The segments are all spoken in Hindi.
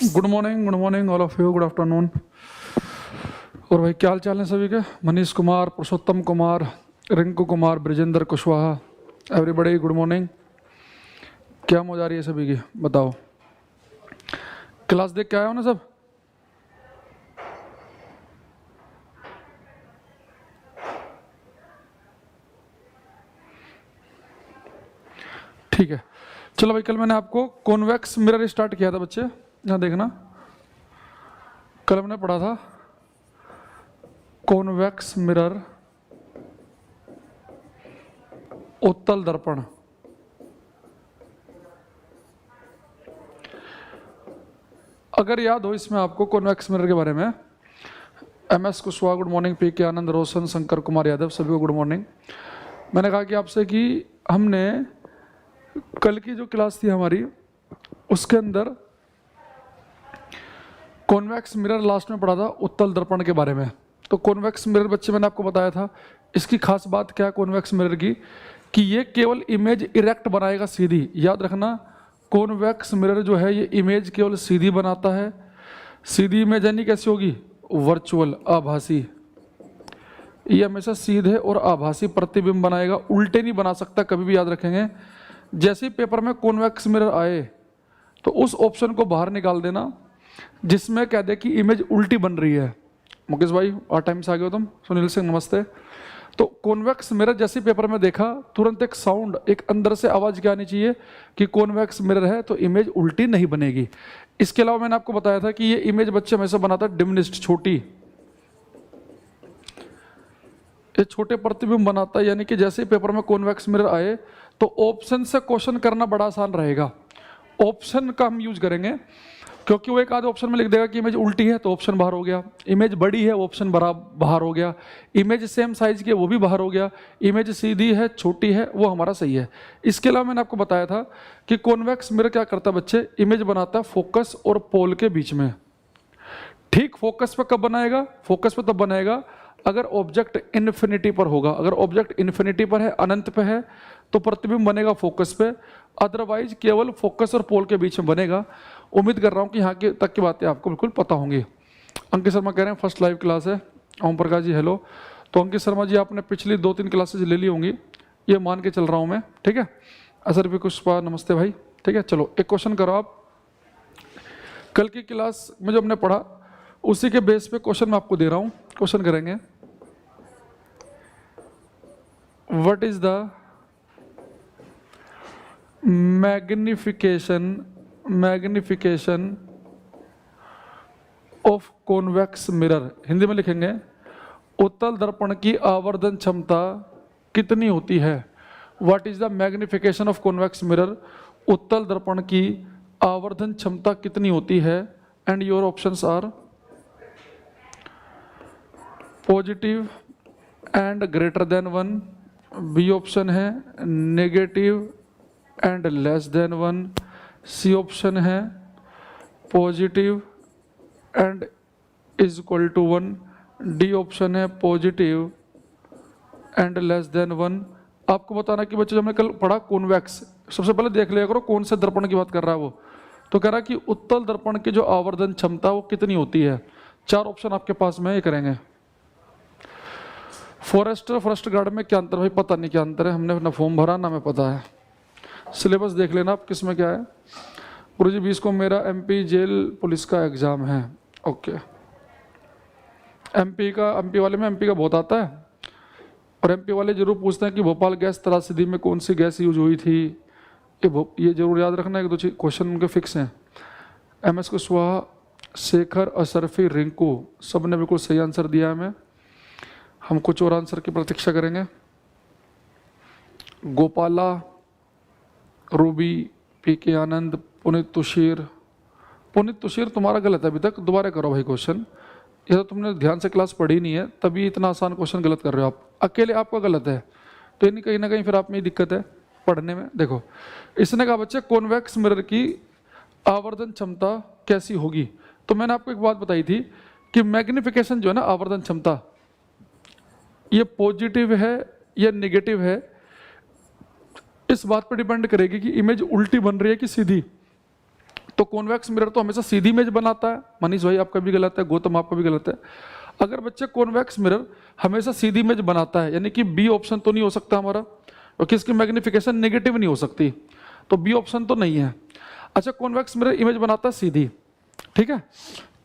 Good morning all of you, good afternoon. और भाई क्या हाल चाल है सभी के? Manish Kumar, Purushottam Kumar, Rinku Kumar, Brijendra Kushwaha, everybody good morning. क्या मौज आ रही है सभी की, बताओ। क्लास देख के आए हो ना सब? ठीक है, चलो भाई। कल मैंने आपको कॉन्वेक्स मिरर स्टार्ट किया था बच्चे, यहाँ देखना। कल हमने पढ़ा था कॉन्वेक्स मिरर, उत्तल दर्पण। अगर याद हो इसमें आपको कॉन्वेक्स मिरर के बारे में, MS Kushwaha good morning, PK आनंद, रोशन, शंकर कुमार यादव, सभी को गुड मॉर्निंग। मैंने कहा कि आपसे कि हमने कल की जो क्लास थी हमारी, उसके अंदर कॉन्वेक्स मिरर लास्ट में पढ़ा था उत्तल दर्पण के बारे में। तो कॉन्वेक्स मिरर बच्चे मैंने आपको बताया था, इसकी खास बात क्या है कॉन्वेक्स मिरर की, कि ये केवल इमेज इरेक्ट बनाएगा, सीधी। याद रखना, कॉन्वेक्स मिरर जो है ये इमेज केवल सीधी बनाता है। सीधी इमेज यानी कैसी होगी? वर्चुअल, आभासी। ये हमेशा सीधे और आभासी प्रतिबिंब बनाएगा, उल्टे नहीं बना सकता कभी भी, याद रखेंगे। जैसे ही पेपर में कॉन्वेक्स मिरर आए तो उस ऑप्शन को बाहर निकाल देना जिसमें कह दे कि इमेज उल्टी बन रही है। मुकेश भाई और टाइम से आ गए हो तुम। सुनील सिंह नमस्ते। तो कॉन्वेक्स मिरर जैसे पेपर में देखा, तुरंत एक साउंड, एक अंदर से आवाज क्या आनी चाहिए कि कॉन्वेक्स मिरर है तो इमेज उल्टी नहीं बनेगी। इसके अलावा मैंने आपको बताया था कि ये इमेज बच्चे हमेशा बनाता है डिमिनिश्ड, छोटी। ये छोटे प्रतिबिंब बनाता है, यानी कि जैसे ही पेपर में कॉन्वेक्स मिरर आए तो ऑप्शन से क्वेश्चन करना बड़ा आसान रहेगा। ऑप्शन का हम यूज करेंगे, क्योंकि वो एक आधे ऑप्शन में लिख देगा कि इमेज उल्टी है तो ऑप्शन बाहर हो गया, इमेज बड़ी है ऑप्शन बाहर हो गया, इमेज सेम साइज की है वो भी बाहर हो गया, इमेज सीधी है छोटी है वो हमारा सही है। इसके अलावा मैंने आपको बताया था कि कॉन्वेक्स मिरर क्या करता है बच्चे, इमेज बनाता है फोकस और पोल के बीच में। ठीक फोकस पे कब बनाएगा? फोकस पे तब बनाएगा अगर ऑब्जेक्ट इन्फिनिटी पर होगा। अगर ऑब्जेक्ट इन्फिनिटी पर है, अनंत पे है, तो प्रतिबिंब बनेगा फोकस पे, अदरवाइज केवल फोकस और पोल के बीच में बनेगा। उम्मीद कर रहा हूँ कि यहाँ के तक की बातें आपको बिल्कुल पता होंगी। अंकित शर्मा कह रहे हैं फर्स्ट लाइव क्लास है। ओम प्रकाश जी हेलो। तो अंकित शर्मा जी आपने पिछली 2-3 क्लासेज ले ली होंगी, ये मान के चल रहा हूँ मैं, ठीक है। असर भी पुष्पा नमस्ते भाई, ठीक है। चलो एक क्वेश्चन करो आप। कल की क्लास में जो हमने पढ़ा उसी के बेस पे क्वेश्चन मैं आपको दे रहा हूँ। क्वेश्चन करेंगे, what is the magnification of convex mirror. Hindi में लिखेंगे, उत्तल दर्पण की आवर्धन क्षमता कितनी होती है? What is the magnification of convex mirror, उत्तल दर्पण की आवर्धन क्षमता कितनी होती है? And your options are positive and greater than 1, B option है negative and less than 1, C option है positive and is equal to 1, D option है पॉजिटिव एंड लेस देन 1। आपको बताना कि बच्चे, जब हमने कल पढ़ा कॉन्वेक्स, सबसे पहले देख लिया करो कौन से दर्पण की बात कर रहा है वो। तो कह रहा है कि उत्तल दर्पण की जो आवर्धन क्षमता वो कितनी होती है। 4 ऑप्शन आपके पास में, ये करेंगे। फॉरेस्ट गार्ड में क्या अंतर? भाई पता नहीं क्या अंतर है, हमने ना फॉर्म भरा ना मैं पता है। सिलेबस देख लेना आप किस में क्या है। गुरु जी 20 को मेरा MP जेल पुलिस का एग्जाम है। ओके, MP वाले में MP का बहुत आता है, और MP वाले जरूर पूछते हैं कि भोपाल गैस त्रासदी में कौन सी गैस यूज हुई थी। ये जरूर याद रखना, 1-2 क्वेश्चन उनके फिक्स हैं। MS कुशवाहा, शेखर, अशरफी, रिंकू, सब ने बिल्कुल सही आंसर दिया है। मैं हम कुछ और आंसर की प्रतीक्षा करेंगे। गोपाला, रूबी, PK आनंद, पुनीत तुषीर तुम्हारा गलत है अभी तक, दोबारा करो भाई क्वेश्चन। ये तो तुमने ध्यान से क्लास पढ़ी नहीं है, तभी इतना आसान क्वेश्चन गलत कर रहे हो आप। अकेले आपका गलत है तो यानी कहीं ना कहीं फिर आप में ही दिक्कत है पढ़ने में। देखो इसने कहा बच्चे कॉन्वेक्स मिरर की आवर्धन क्षमता कैसी होगी। तो मैंने आपको एक बात बताई थी कि मैग्निफिकेशन जो है ना, आवर्धन क्षमता, ये पॉजिटिव है या नेगेटिव है, इस बात पर डिपेंड करेगी कि इमेज उल्टी बन रही है कि सीधी। तो कॉन्वेक्स मिरर तो हमेशा सीधी इमेज बनाता है। मनीष भाई आपका भी गलत है, गौतम आपका भी गलत है। अगर बच्चे कॉन्वेक्स मिरर हमेशा सीधी इमेज बनाता है, यानी कि बी ऑप्शन तो नहीं हो सकता हमारा, क्योंकि इसकी मैग्निफिकेशन नेगेटिव नहीं हो सकती, तो बी ऑप्शन तो नहीं है। अच्छा, कॉन्वेक्स मिरर इमेज बनाता है सीधी, ठीक है,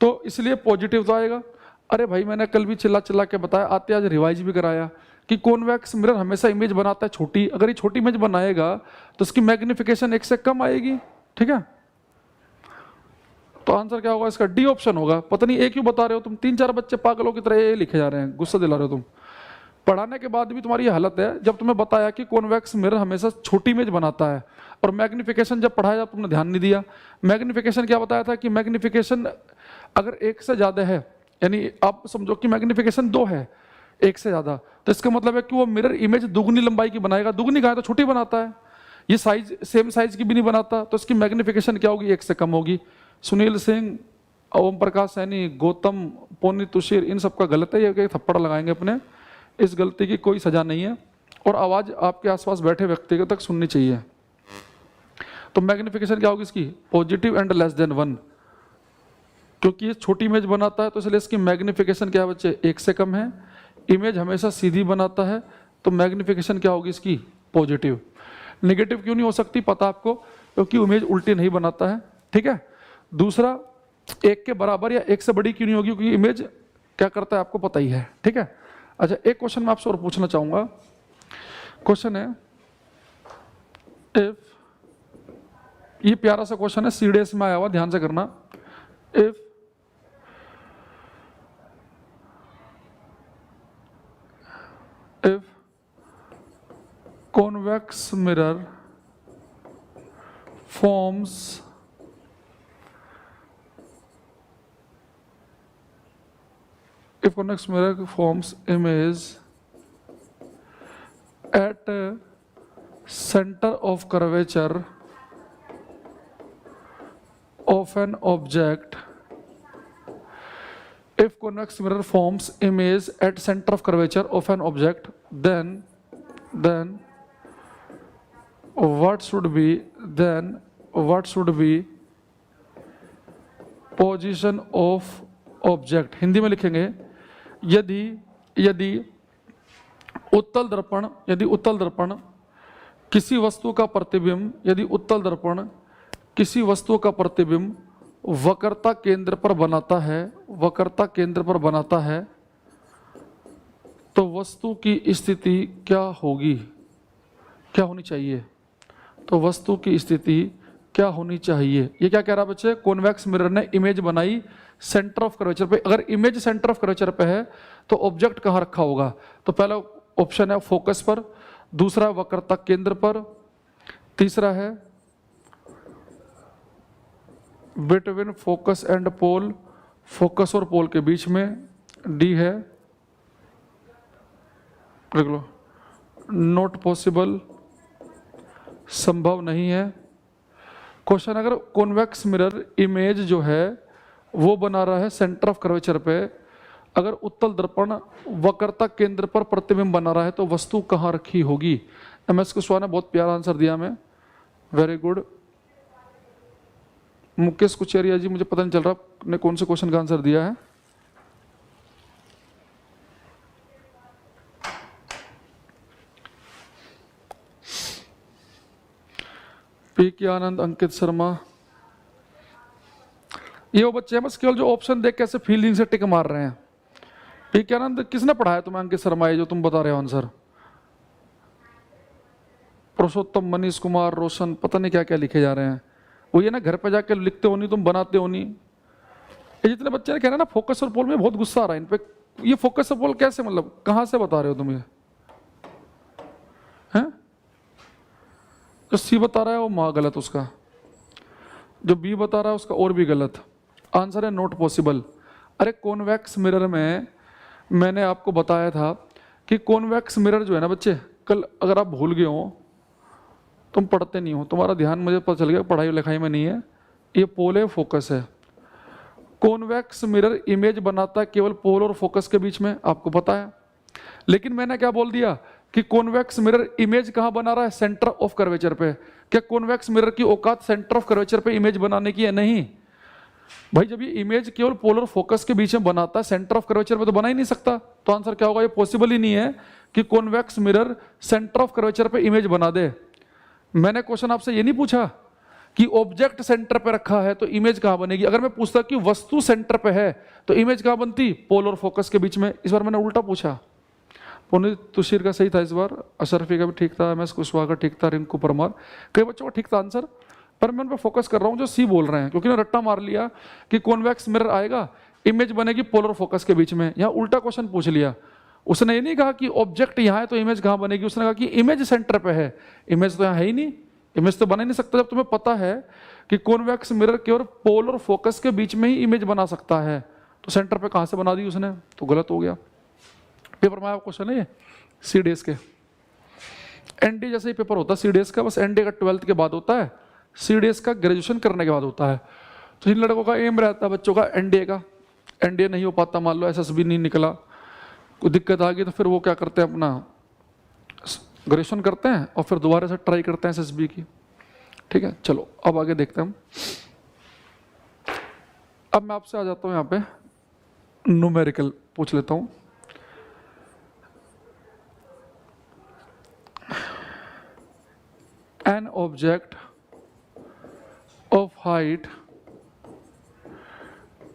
तो इसलिए पॉजिटिव तो आएगा। अरे भाई मैंने कल भी चिल्ला चिल्ला के बताया, आते आज रिवाइज भी कराया कि कॉन्वेक्स मिरर हमेशा इमेज बनाता है छोटी। अगर ये छोटी इमेज बनाएगा तो इसकी मैग्निफिकेशन एक से कम आएगी, ठीक है। तो आंसर क्या होगा इसका? डी ऑप्शन होगा। पता नहीं ए क्यों बता रहे हो तुम, 3-4 बच्चे पागलों की तरह ए लिखे जा रहे हैं, गुस्सा दिला रहे हो तुम। पढ़ाने के बाद भी तुम्हारी ये हालत है। जब तुम्हें बताया कि कॉन्वेक्स मिरर हमेशा छोटी इमेज बनाता है, और मैग्निफिकेशन जब पढ़ाया तुमने ध्यान नहीं दिया। मैग्निफिकेशन क्या बताया था कि मैग्निफिकेशन अगर 1 से ज़्यादा है, यानी आप समझो कि मैग्निफिकेशन 2 है 1 से ज़्यादा, तो इसका मतलब है कि वो मिरर इमेज दुगनी लंबाई की बनाएगा। दुगनी कहा है तो छोटी बनाता है, ये साइज सेम साइज की भी नहीं बनाता, तो इसकी मैग्निफिकेशन क्या होगी? 1 से कम होगी। सुनील सिंह, ओम प्रकाश सैनी, गौतम, पोनी तुषीर, इन सबका गलत है। ये थप्पड़ लगाएंगे अपने, इस गलती की कोई सजा नहीं है, और आवाज़ आपके आसपास बैठे व्यक्ति तक सुननी चाहिए। तो मैग्निफिकेशन क्या होगी इसकी? पॉजिटिव एंड लेस देन 1, क्योंकि ये छोटी इमेज बनाता है तो इसलिए इसकी मैग्निफिकेशन क्या है बच्चे? 1 से कम है। इमेज हमेशा सीधी बनाता है, तो मैग्निफिकेशन क्या होगी इसकी? पॉजिटिव। नेगेटिव क्यों नहीं हो सकती पता आपको? क्योंकि इमेज उल्टी नहीं बनाता है, ठीक है। दूसरा, 1 के बराबर या 1 से बड़ी क्यों नहीं होगी? क्योंकि इमेज क्या करता है आपको पता ही है, ठीक है। अच्छा, एक क्वेश्चन मैं आपसे और पूछना चाहूंगा। क्वेश्चन है, इफ, ये प्यारा सा क्वेश्चन है, सीडीएस में आया हुआ, ध्यान से करना। If convex mirror forms image at center of curvature of an object, if convex mirror forms image at center of curvature of an object, then what should be position of object? Hindi में लिखेंगे, यदि उत्तल दर्पण किसी वस्तु का प्रतिबिंब वक्रता केंद्र पर बनाता है, तो वस्तु की स्थिति क्या होनी चाहिए? तो वस्तु की स्थिति क्या होनी चाहिए? ये क्या कह रहा है बच्चे? कॉन्वेक्स मिरर ने इमेज बनाई सेंटर ऑफ कर्वेचर पे। अगर इमेज सेंटर ऑफ कर्वेचर पे है तो ऑब्जेक्ट कहाँ रखा होगा? तो पहला ऑप्शन है फोकस पर, दूसरा वक्रता केंद्र पर, तीसरा है between focus and pole, focus और पोल के बीच में, डी है लिख लो नॉट पॉसिबल, संभव नहीं है। क्वेश्चन, अगर कॉन्वेक्स मिरर इमेज जो है वो बना रहा है सेंटर ऑफ कर्वेचर पे, अगर उत्तल दर्पण वक्रता केंद्र पर प्रतिबिंब बना रहा है तो वस्तु कहाँ रखी होगी? एमएस कुशवाहा ने बहुत प्यारा आंसर दिया, मैं वेरी गुड। मुकेश कुचेरिया जी, मुझे पता नहीं चल रहा ने कौन से क्वेश्चन का आंसर दिया है। पी के आनंद, अंकित शर्मा, ये वो बच्चे हैं बस केवल जो ऑप्शन देख कैसे फीलिंग से टिक मार रहे हैं। पी के आनंद, किसने पढ़ाया तुम्हें अंकित शर्मा ये जो तुम बता रहे हो आंसर? पुरुषोत्तम, मनीष कुमार, रोशन, पता नहीं क्या क्या लिखे जा रहे हैं। वो ये ना घर पे जाके लिखते हो नहीं, तुम बनाते हो नहीं। ये जितने बच्चे कह रहे हैं ना फोकस और पोल में, बहुत गुस्सा आ रहा है इन पे। ये फोकस और पोल कैसे, मतलब कहाँ से बता रहे हो तुम? ये हैं जो सी बता रहा है वो माँ गलत, उसका जो बी बता रहा है उसका और भी गलत। आंसर है नॉट पॉसिबल। अरे कॉन्वेक्स मिरर में मैंने आपको बताया था कि कॉन्वेक्स मिरर जो है ना बच्चे, कल अगर आप भूल गए हो, तुम पढ़ते नहीं हो, तुम्हारा ध्यान मुझे पता चल गया पढ़ाई लिखाई में नहीं है, ये पोल है फोकस है। कॉन्वेक्स मिरर इमेज बनाता है केवल पोल और फोकस के बीच में, आपको पता है। लेकिन मैंने क्या बोल दिया कि कॉन्वेक्स मिरर इमेज कहाँ बना रहा है? सेंटर ऑफ कर्वेचर पे। क्या कॉन्वेक्स मिरर की औकात सेंटर ऑफ कर्वेचर पे इमेज बनाने की है? नहीं भाई, जब ये इमेज केवल पोलर फोकस के बीच में बनाता है, सेंटर ऑफ कर्वेचर पे तो बना ही नहीं सकता। तो आंसर क्या होगा? ये पॉसिबल ही नहीं है कि convex mirror centre of curvature पे इमेज बना दे। मैंने क्वेश्चन आपसे ये नहीं पूछा कि ऑब्जेक्ट सेंटर पे रखा है तो इमेज कहां बनेगी। अगर मैं पूछता कि वस्तु सेंटर पे है तो इमेज कहां बनती? पोलर फोकस के बीच में। इस बार मैंने उल्टा पूछा। पुनीत तुषीर का सही था इस बार, अशरफी का भी ठीक था, MS कुशवाहा का ठीक था, रिंकू परमार, कई बच्चों का ठीक था आंसर। पर मैं उन पर फोकस कर रहा हूं जो सी बोल रहे हैं, क्योंकि मैं रट्टा मार लिया कि कॉन्वेक्स मिरर आएगा, इमेज बनेगी पोलर फोकस के बीच में। यहाँ उल्टा क्वेश्चन पूछ लिया। उसने ये नहीं कहा कि ऑब्जेक्ट यहाँ है तो इमेज कहाँ बनेगी, उसने कहा कि इमेज सेंटर पे है। इमेज तो यहाँ है ही नहीं, इमेज तो बना ही नहीं सकता। जब तुम्हें पता है कि कॉन्वेक्स मिरर केवल पोलर फोकस के बीच में ही इमेज बना सकता है, तो सेंटर पे कहाँ से बना दी उसने? तो गलत हो गया। पेपर में आया क्वेश्चन है ये CDS के। ND जैसे ही पेपर होता है CDS का, बस ND का 12th के बाद होता है, CDS का ग्रेजुएशन करने के बाद होता है। तो जिन लड़कों का एम रहता है बच्चों का NDA का, NDA नहीं हो पाता, मान लो SSB नहीं निकला, कोई दिक्कत आ गई, तो फिर वो क्या करते हैं, अपना ग्रेजुएशन करते हैं और फिर दोबारा से ट्राई करते हैं SSB की। ठीक है, चलो अब आगे देखते हैं हम। अब मैं आपसे आ जाता हूँ यहाँ पे, न्यूमेरिकल पूछ लेता हूँ। An object of height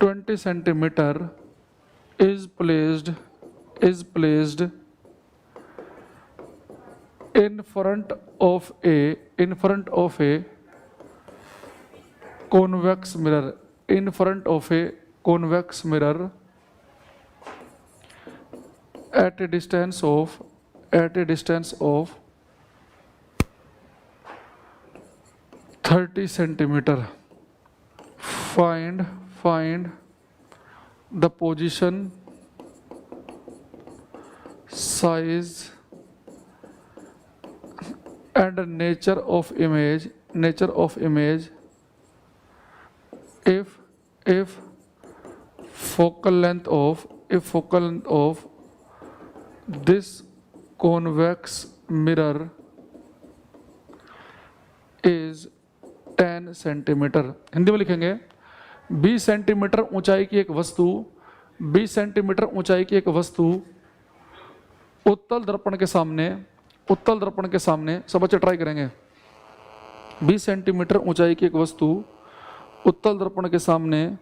20 centimeter is placed in front of a convex mirror, in front of a convex mirror at a distance of 30 centimeter. Find the position, size and nature of image if focal length of this convex mirror is 10 centimetre. Hindi में लिखेंगे 20 सेंटीमीटर ऊंचाई की एक वस्तु, 20 सेंटीमीटर ऊंचाई की एक वस्तु उत्तल दर्पण के सामने, सब बच्चे ट्राई करेंगे। 20 सेंटीमीटर ऊंचाई की एक वस्तु उत्तल दर्पण के सामने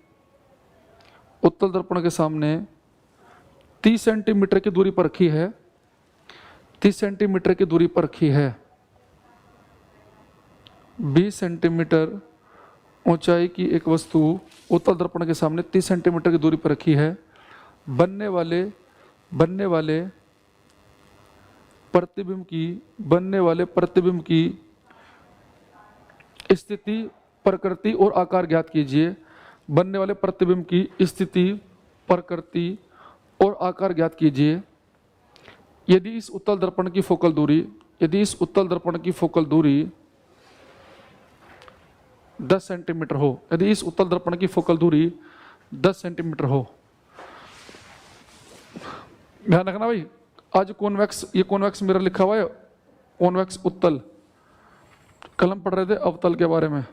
30 सेंटीमीटर की दूरी पर रखी है, 30 सेंटीमीटर की दूरी पर रखी है। 20 सेंटीमीटर ऊंचाई की एक वस्तु उत्तल दर्पण के सामने 30 सेंटीमीटर की दूरी पर रखी है। बनने वाले प्रतिबिंब की स्थिति, प्रकृति और आकार ज्ञात कीजिए। बनने वाले प्रतिबिंब की स्थिति, प्रकृति और आकार ज्ञात कीजिए। यदि इस उत्तल दर्पण की फोकल दूरी 10 सेंटीमीटर हो, यदि इस उत्तल दर्पण की फोकल दूरी 10 सेंटीमीटर हो। ध्यान रखना भाई, आज ये कॉन्वेक्स मिरर लिखा हुआ है, कॉन्वेक्स उत्तल। कल हम पढ़ रहे थे अवतल के बारे में।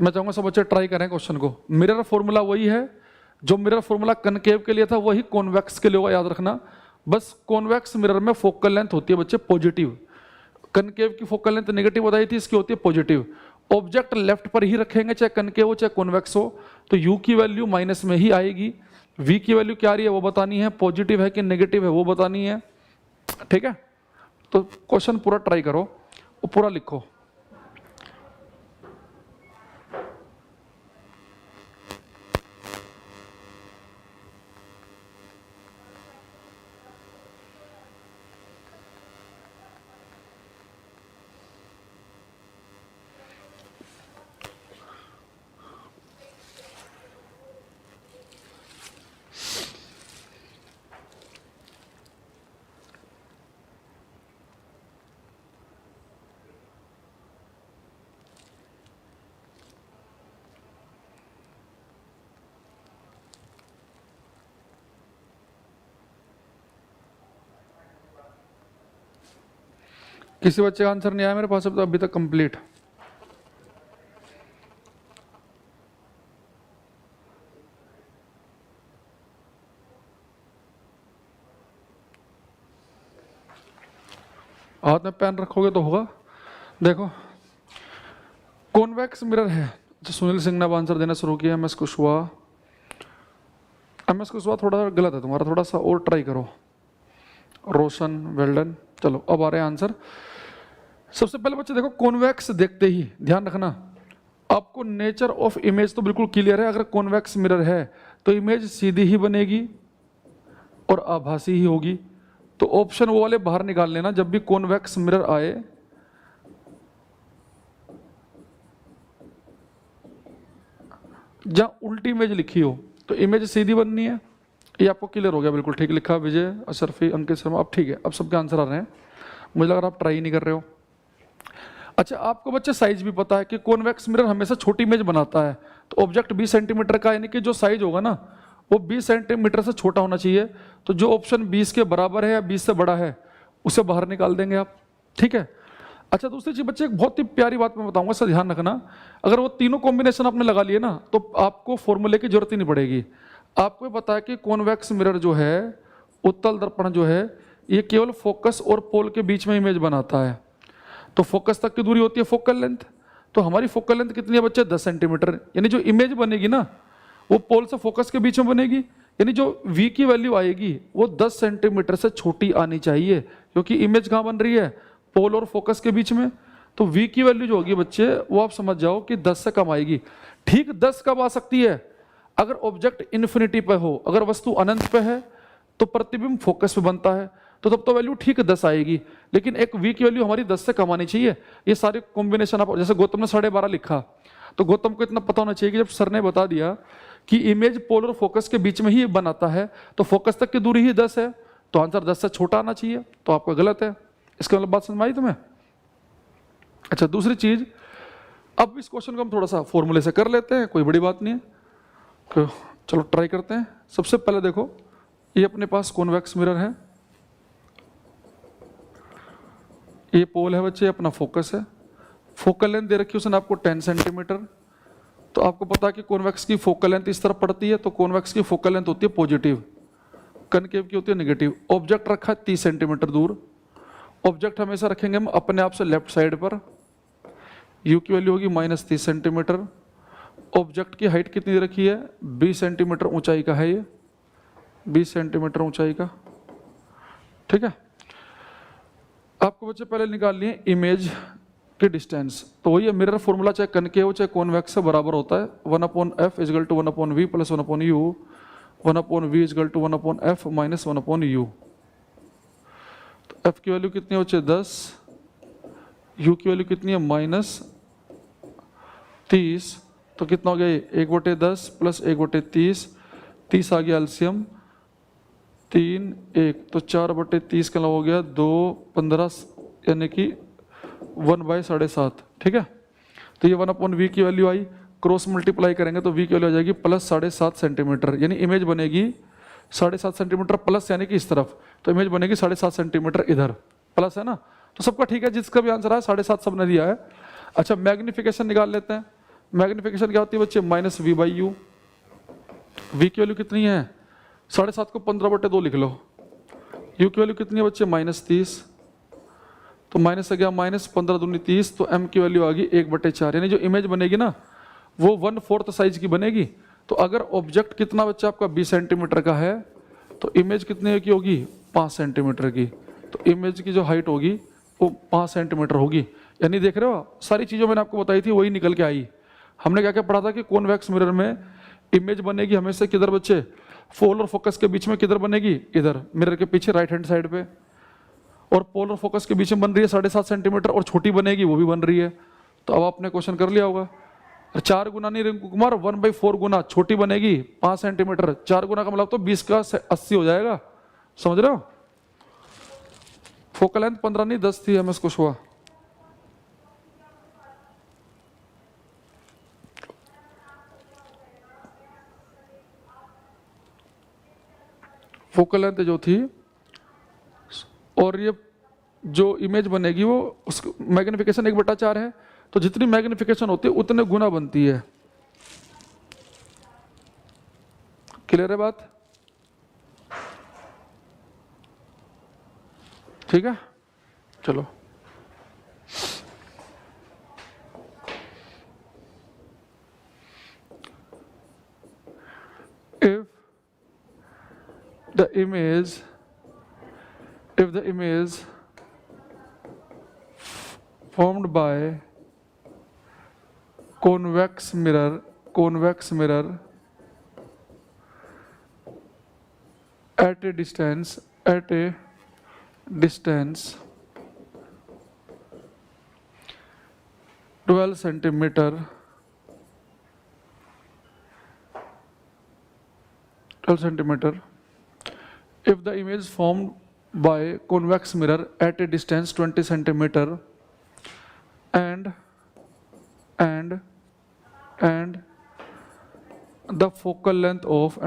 मैं चाहूंगा सब बच्चे ट्राई करें क्वेश्चन को। मिरर फॉर्मूला वही है जो मिरर फॉर्मूला कनकेव के लिए था, वही कॉन्वेक्स के लिए होगा, याद रखना। बस कॉन्वेक्स मिरर में फोकल लेंथ होती है बच्चे पॉजिटिव, कनकेव की फोकल लेंथ नेगेटिव बताई थी, इसकी होती है पॉजिटिव। ऑब्जेक्ट लेफ्ट पर ही रखेंगे, चाहे कनकेव हो चाहे कॉन्वेक्स हो, तो U की वैल्यू माइनस में ही आएगी। V की वैल्यू क्या आ रही है वो बतानी है, पॉजिटिव है कि नेगेटिव है वो बतानी है। ठीक है, तो क्वेश्चन पूरा ट्राई करो और पूरा लिखो। किसी बच्चे का आंसर नहीं आया मेरे पास अभी तक कंप्लीट? हाथ में पेन रखोगे तो होगा। देखो कॉन्वेक्स मिरर है, तो सुनील सिंह ने अब आंसर देना शुरू किया। एमएस कुशवाहा थोड़ा गलत है तुम्हारा, थोड़ा सा और ट्राई करो। रोशन, वेल्डन। चलो अब आ रहे हैं आंसर। सबसे पहले बच्चे देखो, कॉन्वेक्स देखते ही ध्यान रखना, आपको नेचर ऑफ इमेज तो बिल्कुल क्लियर है। अगर कॉन्वेक्स मिरर है तो इमेज सीधी ही बनेगी और आभासी ही होगी। तो ऑप्शन वो वाले बाहर निकाल लेना जब भी कॉन्वेक्स मिरर आए। जहां उल्टी इमेज लिखी हो तो इमेज सीधी बननी है। ये आपको क्लियर हो गया? बिल्कुल ठीक लिखा विजय, अशरफी, अंकित शर्मा। अब ठीक है, अब सबके आंसर आ रहे हैं। मुझे लग रहा है आप ट्राई नहीं कर रहे हो। अच्छा, आपको बच्चे साइज भी पता है कि कॉन्वेक्स मिरर हमेशा छोटी इमेज बनाता है। तो ऑब्जेक्ट 20 सेंटीमीटर का, यानी कि जो साइज होगा ना वो 20 सेंटीमीटर से छोटा होना चाहिए। तो जो ऑप्शन 20 के बराबर है या 20 से बड़ा है उसे बाहर निकाल देंगे आप। ठीक है। अच्छा, दूसरी चीज बच्चे, एक बहुत ही प्यारी बात मैं बताऊंगा, इसका ध्यान रखना। अगर वो तीनों कॉम्बिनेशन आपने लगा लिए ना तो आपको फॉर्मूले की जरूरत ही नहीं पड़ेगी। आपको पता है कि कॉन्वेक्स मिरर जो है, उत्तल दर्पण जो है, ये केवल फोकस और पोल के बीच में इमेज बनाता है। तो फोकस तक की दूरी होती है फोकल लेंथ। तो हमारी फोकल लेंथ कितनी है बच्चे? 10 सेंटीमीटर। यानी जो इमेज बनेगी ना वो पोल से फोकस के बीच में बनेगी। यानी जो v की वैल्यू आएगी वो 10 सेंटीमीटर से छोटी आनी चाहिए, क्योंकि इमेज कहाँ बन रही है? पोल और फोकस के बीच में। तो v की वैल्यू जो होगी बच्चे वो आप समझ जाओ कि 10 से कम आएगी। ठीक 10 कब आ सकती है? अगर ऑब्जेक्ट इन्फिनिटी पे हो, अगर वस्तु अनंत पे है तो प्रतिबिंब फोकस पे बनता है, तो तब तो वैल्यू ठीक 10 आएगी। लेकिन एक v की वैल्यू हमारी 10 से कम आनी चाहिए। ये सारे कॉम्बिनेशन आप, जैसे गौतम ने 12.5 लिखा, तो गौतम को इतना पता होना चाहिए कि जब सर ने बता दिया कि इमेज पोल और फोकस के बीच में ही बनाता है तो फोकस तक की दूरी ही 10 है, तो आंसर 10 से छोटा आना चाहिए। तो आपका गलत है। इसका मतलब बात समझ में आई तुम्हें? अच्छा, दूसरी चीज, अब इस क्वेश्चन को हम थोड़ा सा फॉर्मूले से कर लेते हैं, कोई बड़ी बात नहीं है। तो चलो ट्राई करते हैं। सबसे पहले देखो, ये अपने पास कॉन्वेक्स मिरर है, ये पोल है बच्चे, अपना फोकस है। फोकल लेंथ दे रखी है उसने आपको 10 सेंटीमीटर। तो आपको पता है कि कॉन्वेक्स की फोकल लेंथ इस तरफ पड़ती है, तो कॉन्वेक्स की फोकल लेंथ होती है पॉजिटिव, कनकेव की होती है नेगेटिव। ऑब्जेक्ट रखा है 30 सेंटीमीटर दूर। ऑब्जेक्ट हमेशा रखेंगे हम अपने आप से लेफ्ट साइड पर। यू की वैल्यू होगी -30 सेंटीमीटर। ऑब्जेक्ट की हाइट कितनी दे रखी है? 20 सेंटीमीटर ऊंचाई का है ये, 20 सेंटीमीटर ऊंचाई का। ठीक है। आपको बच्चे पहले निकाल लिए इमेज की डिस्टेंस। तो वही है, मिरर फॉर्मूला चाहे कनकेव चाहे कॉन्वेक्स से बराबर होता है 1/f = 1/v + 1/u, 1/v = 1/f - 1/u। तो f की वैल्यू कितनी है बच्चे? 10। u की वैल्यू कितनी है? -30। तो कितना हो गया? 1/10 + 1/30, 30 आ गया एलसीएम 3, 1, तो 4/30 का हो गया 2, 15, यानी कि 1/7.5। ठीक है। तो ये 1/v की वैल्यू आई, क्रॉस मल्टीप्लाई करेंगे तो v की वैल्यू आ जाएगी +7.5 सेंटीमीटर। यानी इमेज बनेगी 7.5 सेंटीमीटर प्लस, यानी कि इस तरफ, तो इमेज बनेगी 7.5 सेंटीमीटर इधर, प्लस है ना। तो सबका ठीक है, जिसका भी आंसर आया 7.5 सबने दिया है। अच्छा, मैग्निफिकेशन निकाल लेते हैं। मैग्निफिकेशन क्या होती है बच्चे? -v/u। v की वैल्यू कितनी है? 7.5 को 15/2 लिख लो। u की वैल्यू कितनी है बच्चे? -30। तो माइनस आ गया -15 दूनी 30, तो m की वैल्यू आ गई 1/4। यानी जो इमेज बनेगी ना वो 1/4 साइज की बनेगी। तो अगर ऑब्जेक्ट कितना बच्चा आपका 20 सेंटीमीटर का है तो इमेज कितने की होगी? 5 सेंटीमीटर की। तो इमेज की जो हाइट होगी वो 5 सेंटीमीटर होगी। यानी देख रहे हो, सारी चीज़ों मैंने आपको बताई थी वही निकल के आई। हमने क्या क्या पढ़ा था कि कॉन्वेक्स मिरर में इमेज बनेगी हमेशा किधर बच्चे? पोल और फोकस के बीच में। किधर बनेगी? इधर, मिरर के पीछे राइट हैंड साइड पे। और पोल और फोकस के बीच में बन रही है 7.5 सेंटीमीटर, और छोटी बनेगी वो भी बन रही है। तो अब आपने क्वेश्चन कर लिया होगा। 4 गुना नहीं रिंकू कुमार, 1/4 गुना छोटी बनेगी 5 सेंटीमीटर। 4 गुना का मतलब तो 20 का 80 हो जाएगा। समझ रहे हो? फोकल लेंथ 15 नहीं 10 थी एमएस कुशवाहा। फोकल लेंथ जो थी, और ये जो इमेज बनेगी वो उस मैग्निफिकेशन 1/4 है, तो जितनी मैग्निफिकेशन होती है उतने गुना बनती है। क्लियर है बात? ठीक है, चलो। If the image formed by convex mirror at a distance 12 centimeter, if the image formed by convex mirror at a distance 20 centimeter and the focal length of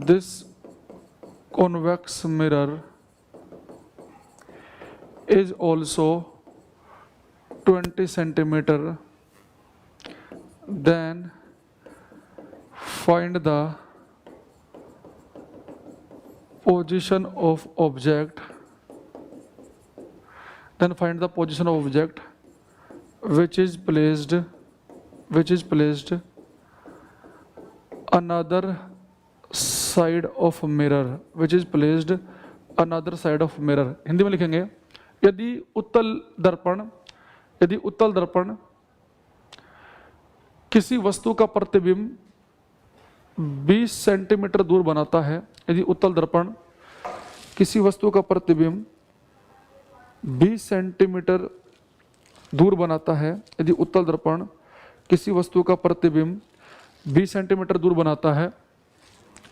this convex mirror is also 20 centimeter, then find the position of object which is placed another side of mirror, Hindi में लिखेंगे, यदि उत्तल दर्पण किसी वस्तु का प्रतिबिंब 20 सेंटीमीटर दूर बनाता है, यदि उत्तल दर्पण किसी वस्तु का प्रतिबिंब 20 सेंटीमीटर दूर बनाता है, यदि उत्तल दर्पण किसी वस्तु का प्रतिबिंब 20 सेंटीमीटर दूर बनाता है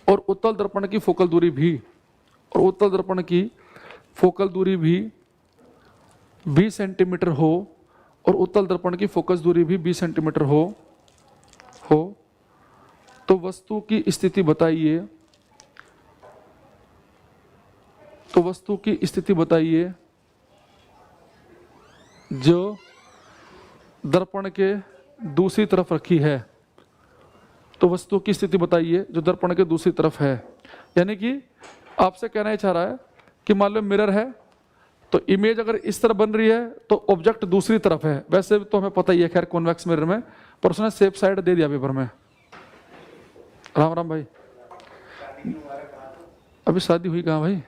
और उत्तल दर्पण की फोकल दूरी भी 20 सेंटीमीटर हो और उत्तल दर्पण की फोकस दूरी भी 20 सेंटीमीटर हो तो वस्तु की स्थिति बताइए जो दर्पण के दूसरी तरफ रखी है। तो वस्तु की स्थिति बताइए जो दर्पण के दूसरी तरफ है, यानी कि आपसे कहना ही चाह रहा है कि मान लो मिरर है तो इमेज अगर इस तरफ बन रही है तो ऑब्जेक्ट दूसरी तरफ है। वैसे तो हमें पता ही है खैर कॉन्वेक्स मिरर में, पर उसने सेफ साइड दे दिया पेपर में। राम राम भाई, अभी शादी हुई कहाँ भाई?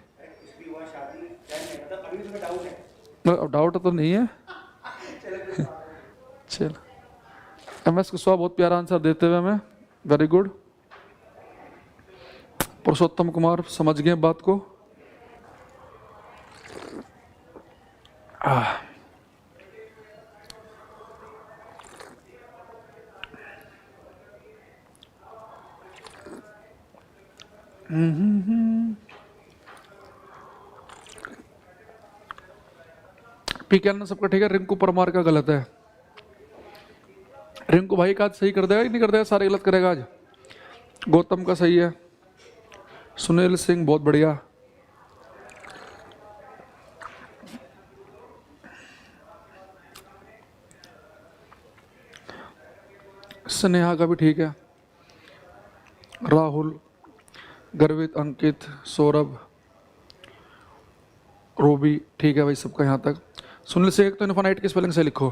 अब डाउट तो नहीं है। चल MS कुशवाहा बहुत प्यारा आंसर देते हुए हमें, वेरी गुड। पुरुषोत्तम कुमार समझ गए बात को। पी कहना सबका ठीक है, रिंकू परमार का गलत है। रिंकू भाई का सही कर देगा कि नहीं कर देगा? सारे गलत करेगा आज। गौतम का सही है, सुनील सिंह बहुत बढ़िया, स्नेहा का भी ठीक है, राहुल, गर्वित, अंकित, सौरभ, रोबी ठीक है भाई सबका यहाँ तक। सुनील से एक तो इन्फानाइट की स्पेलिंग से लिखो।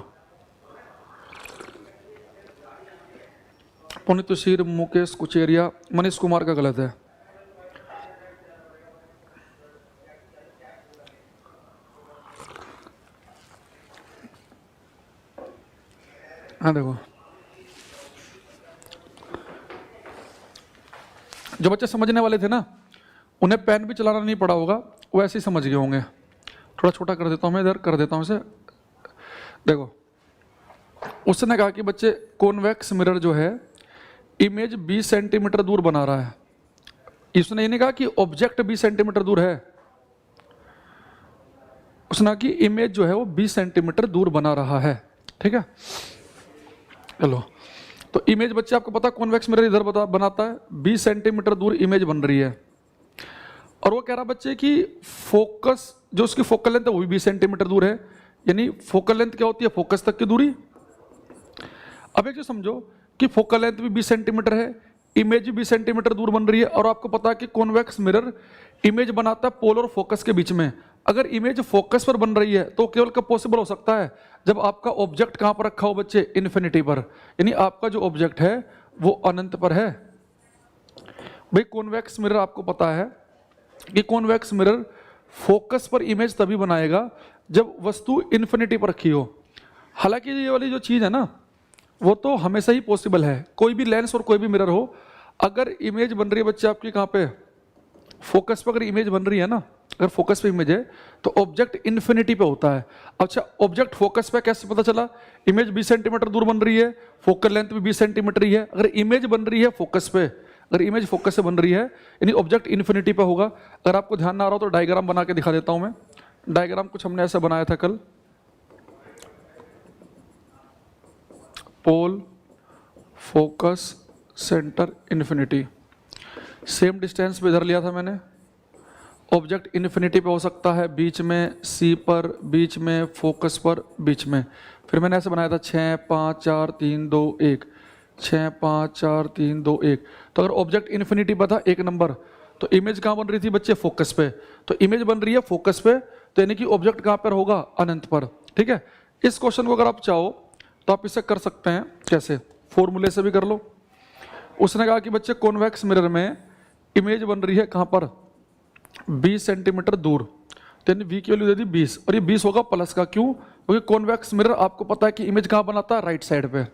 पुनित शीर, मुकेश कुचेरिया, मनीष कुमार का गलत है। हाँ देखो, जो बच्चे समझने वाले थे ना उन्हें पेन भी चलाना नहीं पड़ा होगा, वो ऐसे ही समझ गए होंगे। थोड़ा छोटा कर देता हूँ मैं, इधर कर देता हूँ इसे। देखो उसने कहा कि बच्चे कॉन्वेक्स मिरर जो है इमेज 20 सेंटीमीटर दूर बना रहा है। इसने ये नहीं कहा कि ऑब्जेक्ट 20 सेंटीमीटर दूर है, उसने कहा कि इमेज जो है वो 20 सेंटीमीटर दूर बना रहा है। ठीक है, चलो तो इमेज बच्चे आपको पता कॉन्वेक्स मिरर इधर बनाता है, 20 सेंटीमीटर दूर इमेज बन रही है, और वो कह रहा बच्चे कि फोकस जो उसकी फोकल लेंथ है वो भी 20 सेंटीमीटर दूर है, यानी फोकल लेंथ क्या होती है, फोकस तक की दूरी। अब एक चीज समझो कि फोकल लेंथ भी 20 सेंटीमीटर है, इमेज भी 20 सेंटीमीटर दूर बन रही है, और आपको पता है कि कॉन्वेक्स मिरर इमेज बनाता है पोल और फोकस के बीच में। अगर इमेज फोकस पर बन रही है तो केवल कब पॉसिबल हो सकता है, जब आपका ऑब्जेक्ट कहां पर रखा हो बच्चे, इन्फिनिटी पर, यानी आपका जो ऑब्जेक्ट है वो अनंत पर है। भाई कॉन्वेक्स मिरर आपको पता है कि कॉन्वेक्स मिरर फोकस पर इमेज तभी बनाएगा जब वस्तु इन्फिनिटी पर रखी हो। हालांकि ये वाली जो चीज है ना वो तो हमेशा ही पॉसिबल है, कोई भी लेंस और कोई भी मिरर हो, अगर इमेज बन रही है बच्चे आपकी कहां पे, फोकस पर अगर इमेज बन रही है ना, अगर फोकस पे इमेज है तो ऑब्जेक्ट इन्फिनिटी पे होता है। अच्छा ऑब्जेक्ट फोकस पे कैसे पता चला, इमेज 20 सेंटीमीटर दूर बन रही है, फोकल लेंथ भी 20 सेंटीमीटर ही है। अगर इमेज बन रही है फोकस पे, अगर इमेज फोकस से बन रही है यानी ऑब्जेक्ट इन्फिनिटी पे होगा। अगर आपको ध्यान ना आ रहा हो तो डायग्राम बना के दिखा देता हूं मैं। डायग्राम कुछ हमने ऐसा बनाया था कल, pole, focus, centre, infinity, same distance पे इधर लिया था मैंने। ऑब्जेक्ट इन्फिनिटी पे हो सकता है, बीच में सी पर, बीच में फोकस पर, बीच में। फिर मैंने ऐसे बनाया था 6 5 4 3 2 1, 6 5 4 3 2 1। तो अगर ऑब्जेक्ट इन्फिनिटी पर था 1 नंबर, तो इमेज कहाँ बन रही थी बच्चे, फोकस पे। तो इमेज बन रही है फोकस पे, तो यानी कि ऑब्जेक्ट कहाँ पर होगा, अनंत पर। ठीक है, इस क्वेश्चन को अगर आप चाहो तो आप इसे कर सकते हैं, कैसे, फॉर्मूले से भी कर लो। उसने कहा कि बच्चे कॉन्वेक्स मिरर में इमेज बन रही है कहाँ पर, 20 सेंटीमीटर दूर, तो वी की वैल्यू दे दी 20, और ये 20 होगा प्लस का, क्यों, क्योंकि कॉन्वेक्स मिरर आपको पता है कि इमेज कहाँ बनाता है, राइट साइड पे।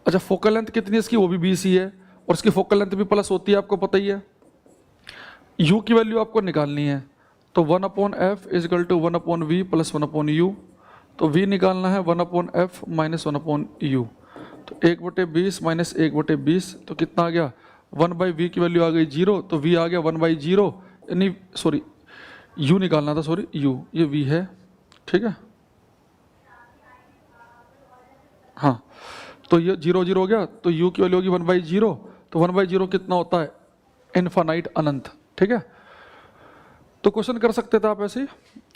अच्छा फोकल लेंथ कितनी है इसकी, वो भी 20 ही है, और इसकी फोकल लेंथ भी प्लस होती है, आपको पता ही है। u की वैल्यू आपको निकालनी है, तो 1/f is equal to 1/v plus 1/u। तो v निकालना है 1/f माइनस 1/u, तो 1/20 माइनस 1/20, तो कितना आ गया, 1/v की वैल्यू आ गई 0, तो v आ गया 1/0, यानी सॉरी u निकालना था, सॉरी u, ये v है। ठीक है, हाँ, तो ये 0 0 हो गया, तो u की वैल्यू होगी 1/0, तो 1/0 कितना होता है, इनफाइनाइट, अनंत। ठीक है, तो क्वेश्चन कर सकते थे आप ऐसे ही।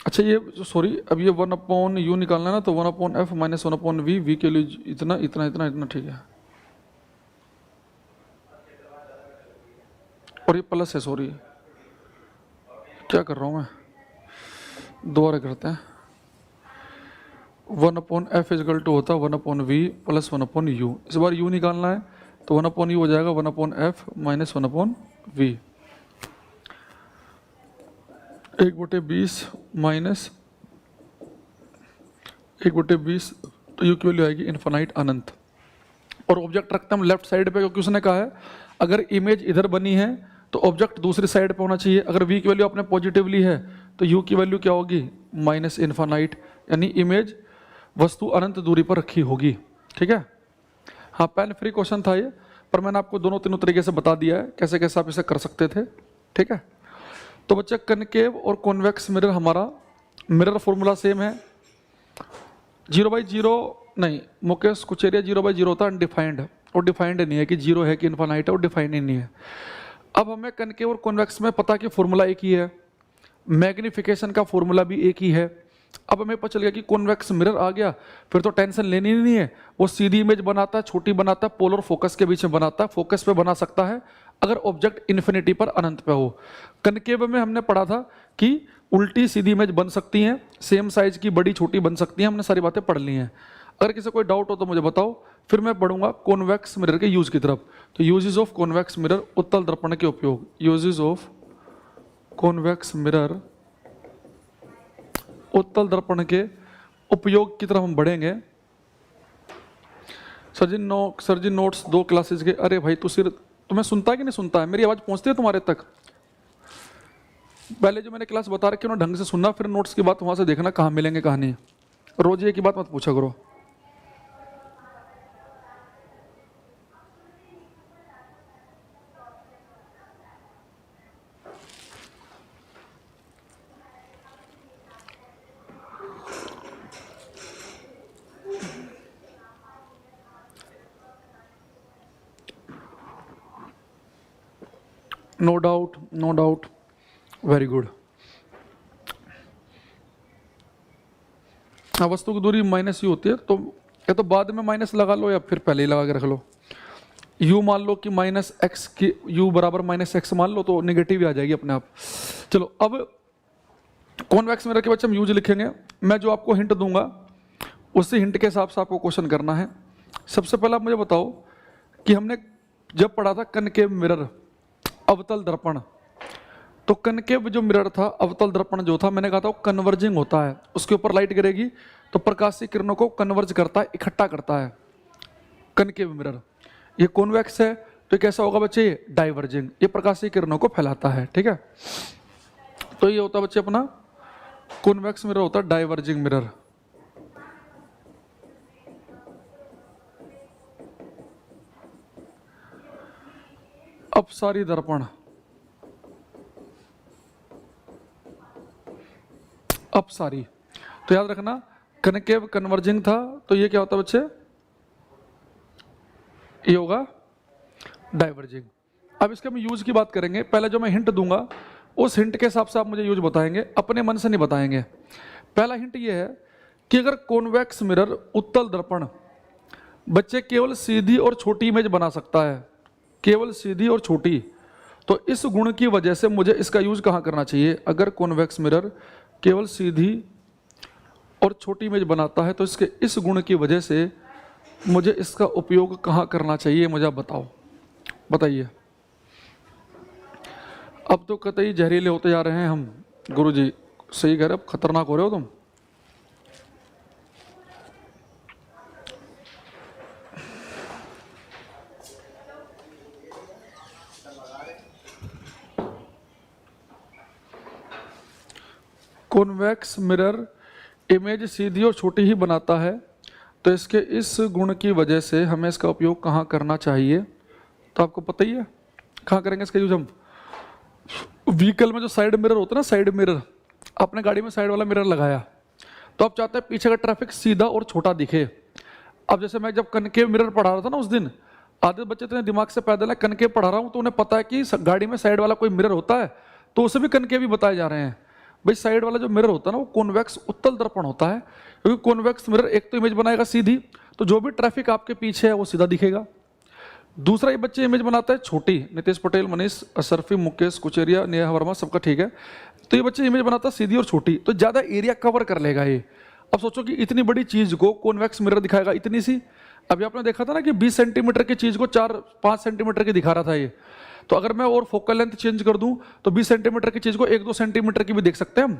अच्छा ये सॉरी, अब ये 1/u निकालना है ना, तो 1/f माइनस 1/v, v के लिए इतना इतना इतना इतना, ठीक है, और ये प्लस है, सॉरी क्या कर रहा हूँ मैं, दोबारा करते हैं। 1/f इजकल टू होता है 1/v प्लस 1/u, इस बार u निकालना है, तो 1/u हो जाएगा 1/f माइनस 1/v, 1/20 माइनस 1/20, तो u की वैल्यू आएगी इनफाइनाइट, अनंत। और ऑब्जेक्ट रखते हम लेफ्ट साइड पे, क्योंकि उसने कहा है अगर इमेज इधर बनी है तो ऑब्जेक्ट दूसरी साइड पे होना चाहिए। अगर v की वैल्यू आपने पॉजिटिव ली है तो u की वैल्यू क्या होगी, माइनस इनफाइनाइट, यानी इमेज वस्तु अनंत दूरी पर रखी होगी। ठीक है, हाँ पेन फ्री क्वेश्चन था ये, पर मैंने आपको दोनों तीनों तरीके से बता दिया है कैसे कैसे आप इसे कर सकते थे। ठीक है, तो बच्चे कनकेव और कॉन्वेक्स मिरर, हमारा मिरर फॉर्मूला सेम है, 0/0 नहीं, मुकेश कुचेरिया 0/0 होता है अनडिफाइंड, और डिफाइंड नहीं है कि 0 है कि इनफाइनाइट है, और डिफाइंड ही नहीं है। अब हमें कनकेव और कॉन्वेक्स में पता कि फॉर्मूला एक ही है, मैग्निफिकेशन का फॉर्मूला भी एक ही है। अब हमें पता चल गया कि कॉन्वेक्स मिरर आ गया, फिर तो टेंशन लेनी नहीं है, वो सीधी इमेज बनाता है, छोटी बनाता है, पोलर फोकस के बीच में बनाता है, फोकस पे बना सकता है अगर ऑब्जेक्ट इन्फिनिटी पर, अनंत पे हो। कनकेव में हमने पढ़ा था कि उल्टी सीधी इमेज बन सकती हैं, सेम साइज की बड़ी छोटी बन सकती हैं, हमने सारी बातें पढ़ ली हैं। अगर किसी कोई डाउट हो तो मुझे बताओ, फिर मैं पढ़ूंगा कॉन्वेक्स मिरर के यूज की तरफ। तो यूजेस ऑफ कॉन्वेक्स मिरर, उत्तल दर्पण के उपयोग, यूजेस ऑफ कॉन्वेक्स मिरर, उत्तल दर्पण के उपयोग की तरफ हम बढ़ेंगे। सर जी नोट्स 2 क्लासेस के, अरे भाई तू सिर्फ तुम्हें सुनता है कि नहीं सुनता है, मेरी आवाज पहुंचती है तुम्हारे तक? पहले जो मैंने क्लास बता रखी है ना ढंग से सुनना, फिर नोट्स की बात वहां से देखना कहाँ मिलेंगे कहाँ नहीं। रोज एक ही बात मत पूछा करो। No doubt, no doubt, very good. वस्तु की दूरी माइनस यू होती है, तो या तो बाद में माइनस लगा लो या फिर पहले ही लगा के रख लो। u मान लो कि माइनस एक्स की u बराबर माइनस एक्स मान लो, तो नेगेटिव ही आ जाएगी अपने आप। चलो अब कॉन्वेक्स मिरर के बच्चे हम यूज लिखेंगे। मैं जो आपको हिंट दूंगा उसी हिंट के हिसाब से आपको क्वेश्चन करना है। सबसे पहले आप मुझे बताओ कि हमने जब पढ़ा था कनकेव मिरर, अवतल दर्पण, तो कनकेव जो मिरर था, अवतल दर्पण जो था, मैंने कहा था वो कन्वर्जिंग होता है। उसके ऊपर लाइट गिरेगी तो प्रकाशीय किरणों को कन्वर्ज करता है, इकट्ठा करता है कनकेव मिरर। ये कॉन्वेक्स है तो कैसा होगा बच्चे, ये डाइवर्जिंग, ये प्रकाशीय किरणों को फैलाता है। ठीक है, तो ये होता है बच्चे अपना कॉन्वेक्स मिरर, होता है डाइवर्जिंग मिरर। अपसारी दर्पण, अपसारी, तो याद रखना कनकेव कन्वर्जिंग था, तो ये क्या होता है बच्चे, ये होगा डाइवर्जिंग। अब इसके हम यूज की बात करेंगे। पहले जो मैं हिंट दूंगा उस हिंट के हिसाब से आप मुझे यूज बताएंगे, अपने मन से नहीं बताएंगे। पहला हिंट ये है कि अगर कॉन्वेक्स मिरर, उत्तल दर्पण, बच्चे केवल सीधी और छोटी इमेज बना सकता है, केवल सीधी और छोटी, तो इस गुण की वजह से मुझे इसका यूज कहाँ करना चाहिए। अगर कॉन्वेक्स मिरर केवल सीधी और छोटी इमेज बनाता है तो इसके इस गुण की वजह से मुझे इसका उपयोग कहाँ करना चाहिए, मुझे आप बताओ, बताइए। अब तो कतई जहरीले होते जा रहे हैं हम, गुरुजी सही कह रहे, अब खतरनाक हो रहे हो तुम। कॉन्वेक्स मिरर इमेज सीधी और छोटी ही बनाता है, तो इसके इस गुण की वजह से हमें इसका उपयोग कहाँ करना चाहिए, तो आपको पता ही है कहाँ करेंगे इसका यूज हम। व्हीकल में जो साइड मिरर होता है ना, साइड मिरर, आपने गाड़ी में साइड वाला मिरर लगाया तो आप चाहते हैं पीछे का ट्रैफिक सीधा और छोटा दिखे। अब जैसे मैं जब कनकेव मिरर पढ़ा रहा था ना उस दिन, आधे बच्चे तो दिमाग से पैदल है, कनकेव पढ़ा रहा हूँ तो उन्हें पता है कि गाड़ी में साइड वाला कोई मिरर होता है, तो उसे भी कनकेव ही बताए जा रहे हैं। भाई साइड वाला जो मिरर होता है ना वो कॉन्वेक्स उत्तल दर्पण होता है, क्योंकि कॉन्वेक्स मिरर एक तो इमेज बनाएगा सीधी, तो जो भी ट्रैफिक आपके पीछे है वो सीधा दिखेगा। दूसरा ये बच्चे इमेज बनाता है छोटी, नितेश पटेल, मनीष असरफी, मुकेश कुचेरिया, नेहा वर्मा, सबका ठीक है। तो ये बच्चे इमेज बनाता है सीधी और छोटी, तो ज़्यादा एरिया कवर कर लेगा ये। अब सोचो कि इतनी बड़ी चीज़ को कॉन्वेक्स मिरर दिखाएगा इतनी सी। अभी आपने देखा था ना कि 20 सेंटीमीटर की चीज़ को 4-5 सेंटीमीटर की दिखा रहा था ये, तो अगर मैं और फोकल लेंथ चेंज कर दूं तो 20 सेंटीमीटर की चीज़ को 1-2 सेंटीमीटर की भी देख सकते हैं हम।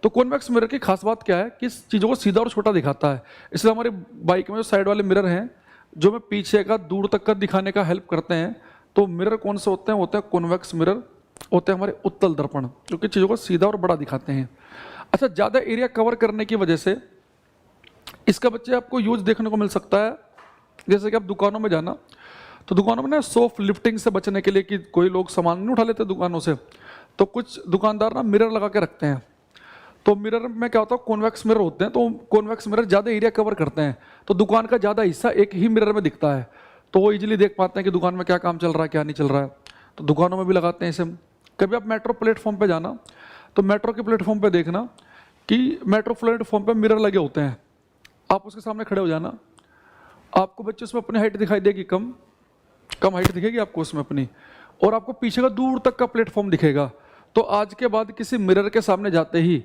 तो कॉन्वेक्स मिरर की खास बात क्या है कि इस चीज़ों को सीधा और छोटा दिखाता है। इसलिए हमारी बाइक में जो साइड वाले मिरर हैं जो मैं पीछे का दूर तक का दिखाने का हेल्प करते हैं, तो मिरर कौन से होते हैं, होते हैं कॉन्वेक्स मिरर, होते हैं हमारे उत्तल दर्पण, जो कि चीज़ों को सीधा और बड़ा दिखाते हैं। अच्छा, ज़्यादा एरिया कवर करने की वजह से इसका बच्चे आपको यूज देखने को मिल सकता है। जैसे कि आप दुकानों में जाना, तो दुकानों में ना सॉफ्ट लिफ्टिंग से बचने के लिए कि कोई लोग सामान नहीं उठा लेते दुकानों से, तो कुछ दुकानदार ना मिरर लगा के रखते हैं। तो मिरर में क्या होता है, कॉन्वेक्स मिरर होते हैं, तो कॉन्वेक्स मिरर ज़्यादा एरिया कवर करते हैं, तो दुकान का ज़्यादा हिस्सा एक ही मिरर में दिखता है, तो वो इजीली देख पाते हैं कि दुकान में क्या काम चल रहा है, क्या नहीं चल रहा है। तो दुकानों में भी लगाते हैं इसे। कभी आप मेट्रो प्लेटफॉर्म पे जाना, तो मेट्रो के प्लेटफॉर्म पे देखना कि मेट्रो प्लेटफॉर्म पे मिरर लगे होते हैं, आप उसके सामने खड़े हो जाना, आपको बच्चे उसमें अपनी हाइट दिखाई देगी, कम हाइट दिखेगी आपको उसमें अपनी, और आपको पीछे का दूर तक का प्लेटफॉर्म दिखेगा। तो आज के बाद किसी मिरर के सामने जाते ही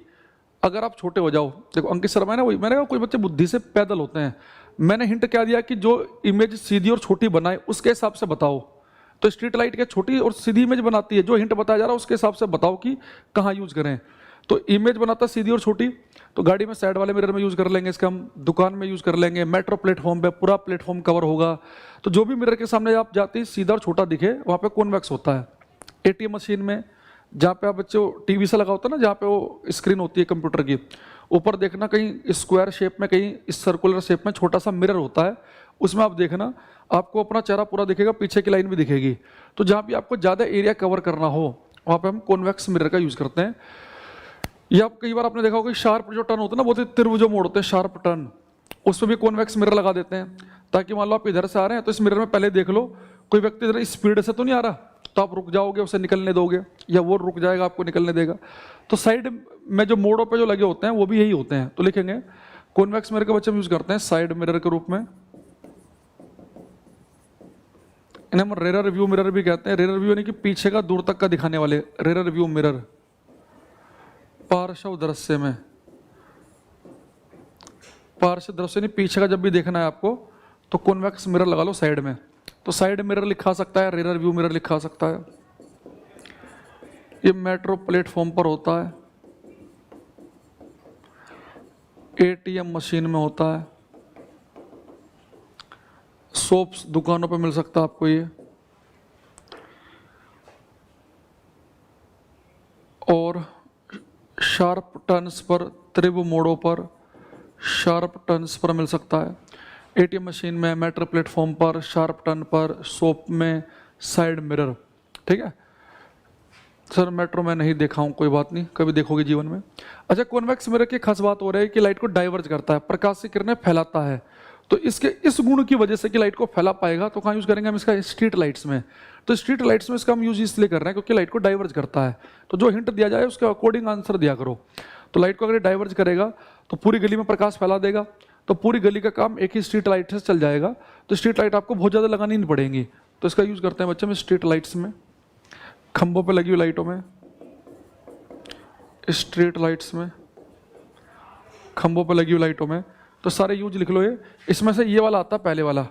अगर आप छोटे हो जाओ, देखो अंकित शर्मा है ना, वही मैंने कहा कोई बच्चे बुद्धि से पैदल होते हैं, मैंने हिंट क्या दिया कि जो इमेज सीधी और छोटी बनाए उसके हिसाब से बताओ। तो स्ट्रीट लाइट के छोटी और सीधी इमेज बनाती है, जो हिंट बताया जा रहा है उसके हिसाब से बताओ कि कहाँ यूज करें। तो इमेज बनाता सीधी और छोटी, तो गाड़ी में साइड वाले मिरर में यूज कर लेंगे इसका हम, दुकान में यूज कर लेंगे, मेट्रो प्लेटफॉर्म पे पूरा प्लेटफॉर्म कवर होगा, तो जो भी मिरर के सामने आप जाते ही सीधा और छोटा दिखे वहाँ पे कॉन्वेक्स होता है। एटीएम मशीन में जहाँ पे आप बच्चे टीवी से लगा होता है ना, जहाँ पे वो स्क्रीन होती है कंप्यूटर की, ऊपर देखना कहीं स्क्वायर शेप में, कहीं इस सर्कुलर शेप में छोटा सा मिरर होता है, उसमें आप देखना आपको अपना चेहरा पूरा दिखेगा, पीछे की लाइन भी दिखेगी। तो जहाँ भी आपको ज़्यादा एरिया कवर करना हो वहाँ पे हम कॉन्वेक्स मिरर का यूज़ करते हैं। या आप कई बार आपने देखा होगा शार्प जो टर्न होता है ना, बहुत ही त्रिभुज मोड़ होते हैं शार्प टर्न, उसमें भी कॉन्वेक्स मिरर लगा देते हैं, ताकि मान लो आप इधर से आ रहे हैं तो इस मिरर में पहले देख लो कोई व्यक्ति इधर स्पीड से तो नहीं आ रहा, तो आप रुक जाओगे, उसे निकलने दोगे, या वो रुक जाएगा आपको निकलने देगा। तो साइड में जो मोड़ों पे जो लगे होते हैं वो भी यही होते हैं। तो लिखेंगे कॉन्वेक्स मिरर के बच्चे हम यूज करते हैं साइड मिरर के रूप में, इन्हें हम रेयर व्यू मिरर भी कहते हैं। रेयर व्यू यानी कि पीछे का दूर तक का दिखाने वाले, रेयर व्यू मिरर। पार्श्व दृश्य में, पार्श्व दृश्य नहीं, पीछे का जब भी देखना है आपको तो कॉन्वेक्स मिरर लगा लो साइड में। तो साइड मिरर लिखा सकता है, रेयर व्यू मिरर लिखा सकता है। ये मेट्रो प्लेटफॉर्म पर होता है, एटीएम मशीन में होता है, सोप्स दुकानों पर मिल सकता है आपको ये, और शार्प टर्न्स पर, त्रिभुज मोड़ों पर, शार्प टर्न्स पर मिल सकता है। एटीएम मशीन में, मेट्रो प्लेटफॉर्म पर, शार्प टर्न पर, सोप में, साइड मिरर। ठीक है सर, मेट्रो में नहीं देखा हूं, कोई बात नहीं, कभी देखोगे जीवन में। अच्छा, कॉन्वेक्स मिरर की खास बात हो रही है कि लाइट को डाइवर्ज करता है, प्रकाश की किरणें फैलाता है। तो इसके इस गुण की वजह से कि लाइट को फैला पाएगा, तो कहाँ यूज करेंगे हम इसका? स्ट्रीट लाइट्स में। तो स्ट्रीट लाइट्स में इसका हम यूज इसलिए कर रहे हैं क्योंकि लाइट को डाइवर्ज करता है। तो जो हिंट दिया जाए उसके अकॉर्डिंग आंसर दिया करो। तो लाइट को अगर डाइवर्ज करेगा तो पूरी गली में प्रकाश फैला देगा, तो पूरी गली का काम एक ही स्ट्रीट लाइट से चल जाएगा। तो स्ट्रीट लाइट आपको बहुत ज़्यादा लगानी नहीं पड़ेंगी। तो इसका यूज करते हैं बच्चे में स्ट्रीट लाइट्स में, खंभों पे लगी हुई लाइटों में, स्ट्रीट लाइट्स में, खंभों पे लगी हुई लाइटों में। तो सारे यूज लिख लो ये। इसमें से ये वाला आता है पहले वाला,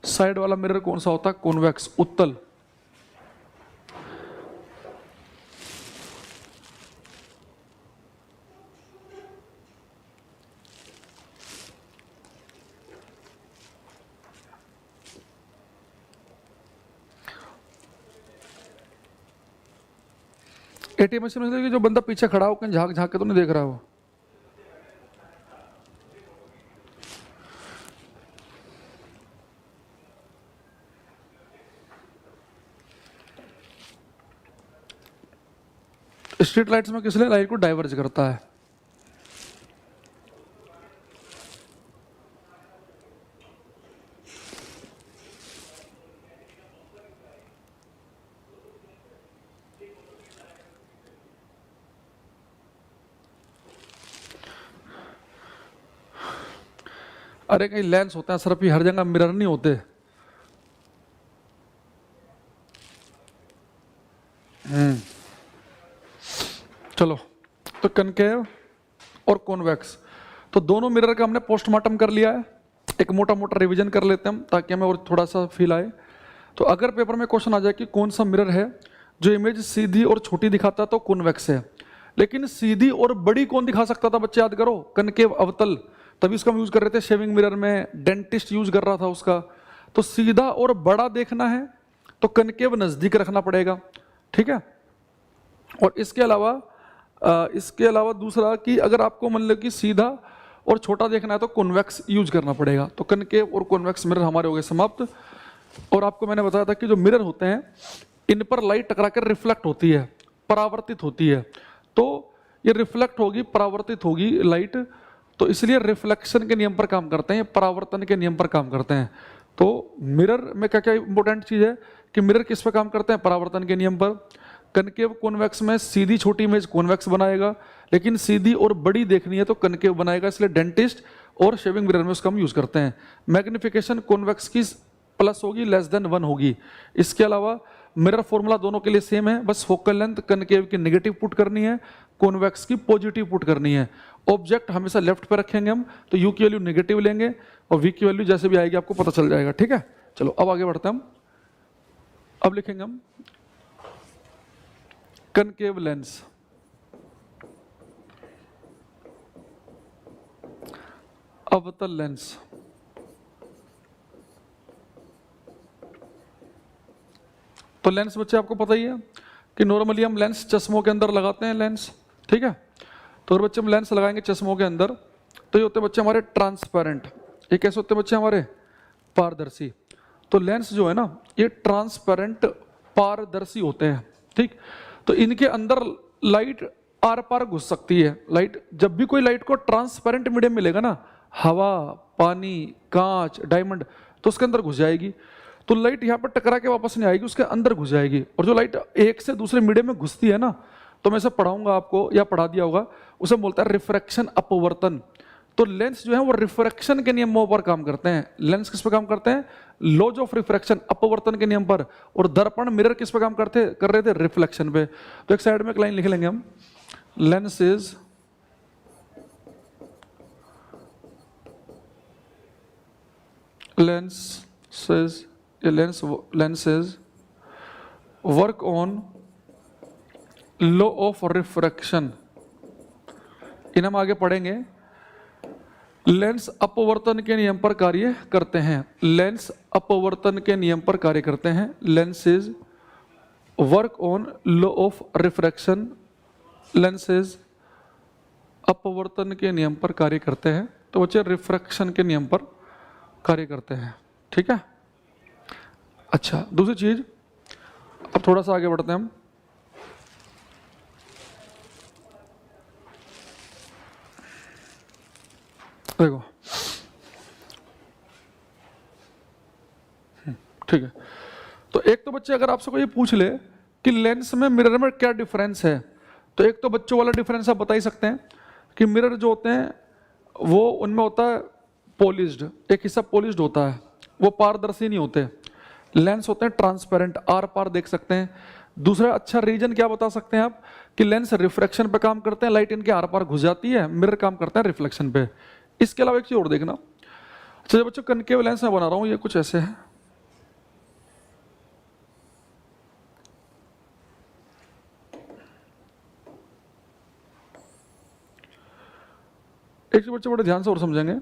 साइड वाला मिरर कौन सा होता है? कॉन्वेक्स, उत्तल। एटीएम मशीन में जो बंदा पीछे खड़ा हो कहीं झांक झांक के तो नहीं देख रहा हो। स्ट्रीट लाइट्स में किस लिए? लाइट को डाइवर्ज करता है। अरे कहीं लेंस होते हैं सिर्फ, हर जगह मिरर नहीं होते। चलो, तो कनकेव और कॉन्वेक्स, तो दोनों मिरर का हमने पोस्टमार्टम कर लिया है। एक मोटा मोटा रिवीजन कर लेते हैं हम ताकि हमें और थोड़ा सा फील आए। तो अगर पेपर में क्वेश्चन आ जाए कि कौन सा मिरर है जो इमेज सीधी और छोटी दिखाता है, तो कॉन्वेक्स है। लेकिन सीधी और बड़ी कौन दिखा सकता था बच्चे? याद करो, कनकेव, अवतल। तभी उसका हम यूज कर रहे थे शेविंग मिरर में, डेंटिस्ट यूज कर रहा था उसका। तो सीधा और बड़ा देखना है तो कनकेव नजदीक रखना पड़ेगा। ठीक है, और इसके अलावा दूसरा कि अगर आपको मान लो कि सीधा और छोटा देखना है तो कॉन्वेक्स यूज करना पड़ेगा। तो कनकेव और कॉन्वेक्स मिरर हमारे हो गए समाप्त। और आपको मैंने बताया था कि जो मिरर होते हैं इन पर लाइट टकरा कर रिफ्लेक्ट होती है, परावर्तित होती है। तो ये रिफ्लेक्ट होगी, परावर्तित होगी लाइट, तो इसलिए रिफ्लेक्शन के नियम पर काम करते हैं, परावर्तन के नियम पर काम करते हैं। तो मिरर में क्या क्या इंपॉर्टेंट चीज है कि मिरर किस पर काम करते हैं? परावर्तन के नियम पर। कनकेव कॉन्वेक्स में सीधी छोटी इमेज कॉन्वेक्स बनाएगा, लेकिन सीधी और बड़ी देखनी है तो कनकेव बनाएगा, इसलिए डेंटिस्ट और शेविंग मिरर में उसका हम यूज करते हैं। मैग्निफिकेशन कॉन्वेक्स की प्लस होगी, लेस देन 1 होगी। इसके अलावा मिरर फॉर्मूला दोनों के लिए सेम है, बस फोकल लेंथ कनकेव की नेगेटिव पुट करनी है, कॉन्वेक्स की पॉजिटिव पुट करनी है। ऑब्जेक्ट हमेशा लेफ्ट पे रखेंगे हम, तो यू की वैल्यू नेगेटिव लेंगे और वी की वैल्यू जैसे भी आएगी आपको पता चल जाएगा। ठीक है, चलो अब आगे बढ़ते हैं हम। अब लिखेंगे हम कनकेव लेंस, अवतल लेंस। तो लेंस बच्चे आपको पता ही है कि नॉर्मली हम लेंस चश्मों के अंदर लगाते हैं लेंस। ठीक है, तो अगर बच्चे हम लेंस लगाएंगे चश्मों के अंदर तो ये होते हैं बच्चे हमारे ट्रांसपेरेंट। ये कैसे होते हैं बच्चे हमारे? पारदर्शी। तो लेंस जो है ना ये ट्रांसपेरेंट पारदर्शी होते हैं। ठीक, तो इनके अंदर लाइट आर पार घुस सकती है। लाइट, जब भी कोई लाइट को ट्रांसपेरेंट मीडियम मिलेगा ना, हवा, पानी, कांच, डायमंड, तो उसके अंदर घुस जाएगी। तो लाइट यहाँ पर टकरा के वापस नहीं आएगी, उसके अंदर घुस जाएगी। और जो लाइट एक से दूसरे मीडियम में घुसती है ना, तो मैं इसे पढ़ाऊंगा आपको या पढ़ा दिया होगा, उसे बोलता है रिफ्रैक्शन अपवर्तन। तो लेंस जो है वो रिफ्रैक्शन के नियमों पर काम करते हैं। लेंस किस पे काम करते हैं? लॉज ऑफ रिफ्रैक्शन, अपवर्तन के नियम पर। और दर्पण मिरर किस पे काम कर रहे थे? रिफ्लेक्शन पे। तो एक साइड में एक लाइन लिख लेंगे हम, lenses lenses work on law of refraction। इन हम आगे पढ़ेंगे। लेंस अपवर्तन के नियम पर कार्य करते हैं। लेंस अपवर्तन के नियम पर कार्य करते हैं। Lenses work on law of refraction. Lenses अपवर्तन के नियम पर कार्य करते हैं। तो बच्चे रिफ्रैक्शन के नियम पर कार्य करते हैं। ठीक है। अच्छा, दूसरी चीज, अब थोड़ा सा आगे बढ़ते हैं हम। देखो, ठीक है। तो एक तो बच्चे अगर आपसे कोई पूछ ले कि लेंस में मिरर में क्या डिफरेंस है, तो एक तो बच्चों वाला डिफरेंस आप बता ही सकते हैं कि मिरर जो होते हैं वो उनमें होता है पॉलिश्ड, एक हिस्सा पॉलिश्ड होता है, वो पारदर्शी नहीं होते। लेंस होते हैं ट्रांसपेरेंट, आर पार देख सकते हैं। दूसरा अच्छा रीजन क्या बता सकते हैं आप कि लेंस रिफ्रैक्शन पे काम करते हैं, लाइट इनके आर पार घुस जाती है। मिरर काम करता है रिफ्लेक्शन पे। इसके अलावा एक चीज और देखना। अच्छा बच्चों, कनकेव लेंस मैं बना रहा हूं, ये कुछ ऐसे है। एक चीज बच्चे बड़े ध्यान से और समझेंगे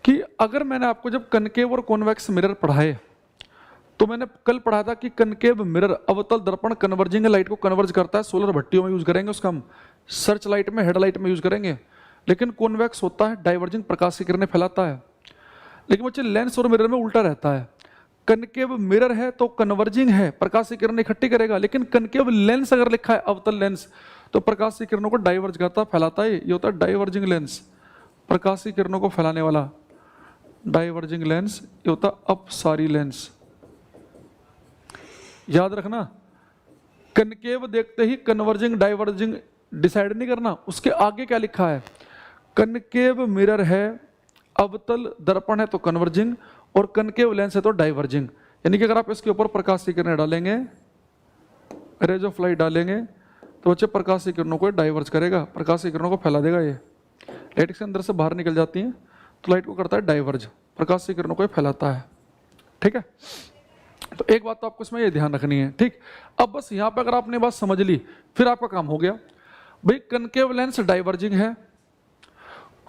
कि अगर मैंने आपको जब कनकेव और कॉन्वेक्स मिरर पढ़ाए, तो मैंने कल पढ़ा था कि कनकेव मिरर अवतल दर्पण कन्वर्जिंग लाइट को कन्वर्ज करता है, सोलर भट्टियों में यूज करेंगे उसका हम, सर्च लाइट में, हेडलाइट में यूज करेंगे। लेकिन कॉन्वेक्स होता है डाइवर्जिंग, प्रकाश की किरणें फैलाता है। लेकिन बच्चे लेंस और मिरर में उल्टा रहता है। कनकेव मिरर है तो कन्वर्जिंग है, प्रकाश की किरणें इकट्ठी करेगा। लेकिन कनकेव लेंस अगर लिखा है अवतल लेंस, तो प्रकाश की किरणों को डाइवर्ज करता, फैलाता है। ये होता है डाइवर्जिंग लेंस, प्रकाश की किरणों को फैलाने वाला डाइवर्जिंग लेंस। ये होता अपसारी लेंस। याद रखना, कनकेव देखते ही कन्वर्जिंग डाइवर्जिंग डिसाइड नहीं करना, उसके आगे क्या लिखा है। कनकेव मिरर है, अवतल दर्पण है तो कन्वर्जिंग, और कनकेव लेंस है तो डाइवर्जिंग। यानी कि अगर आप इसके ऊपर प्रकाश की किरणें डालेंगे, रेज ऑफ लाइट डालेंगे, तो बच्चे प्रकाश की किरणों को डाइवर्ज करेगा, प्रकाश की किरणों को फैला देगा। ये लाइट के अंदर से बाहर निकल जाती हैं तो लाइट को करता है डाइवर्ज, प्रकाश की किरणों को फैलाता है। ठीक है। तो एक बात तो आपको इसमें ये ध्यान रखनी है। ठीक, अब बस यहाँ पे अगर आपने बात समझ ली, फिर आपका काम हो गया। भाई कनकेव लेंस डाइवर्जिंग है,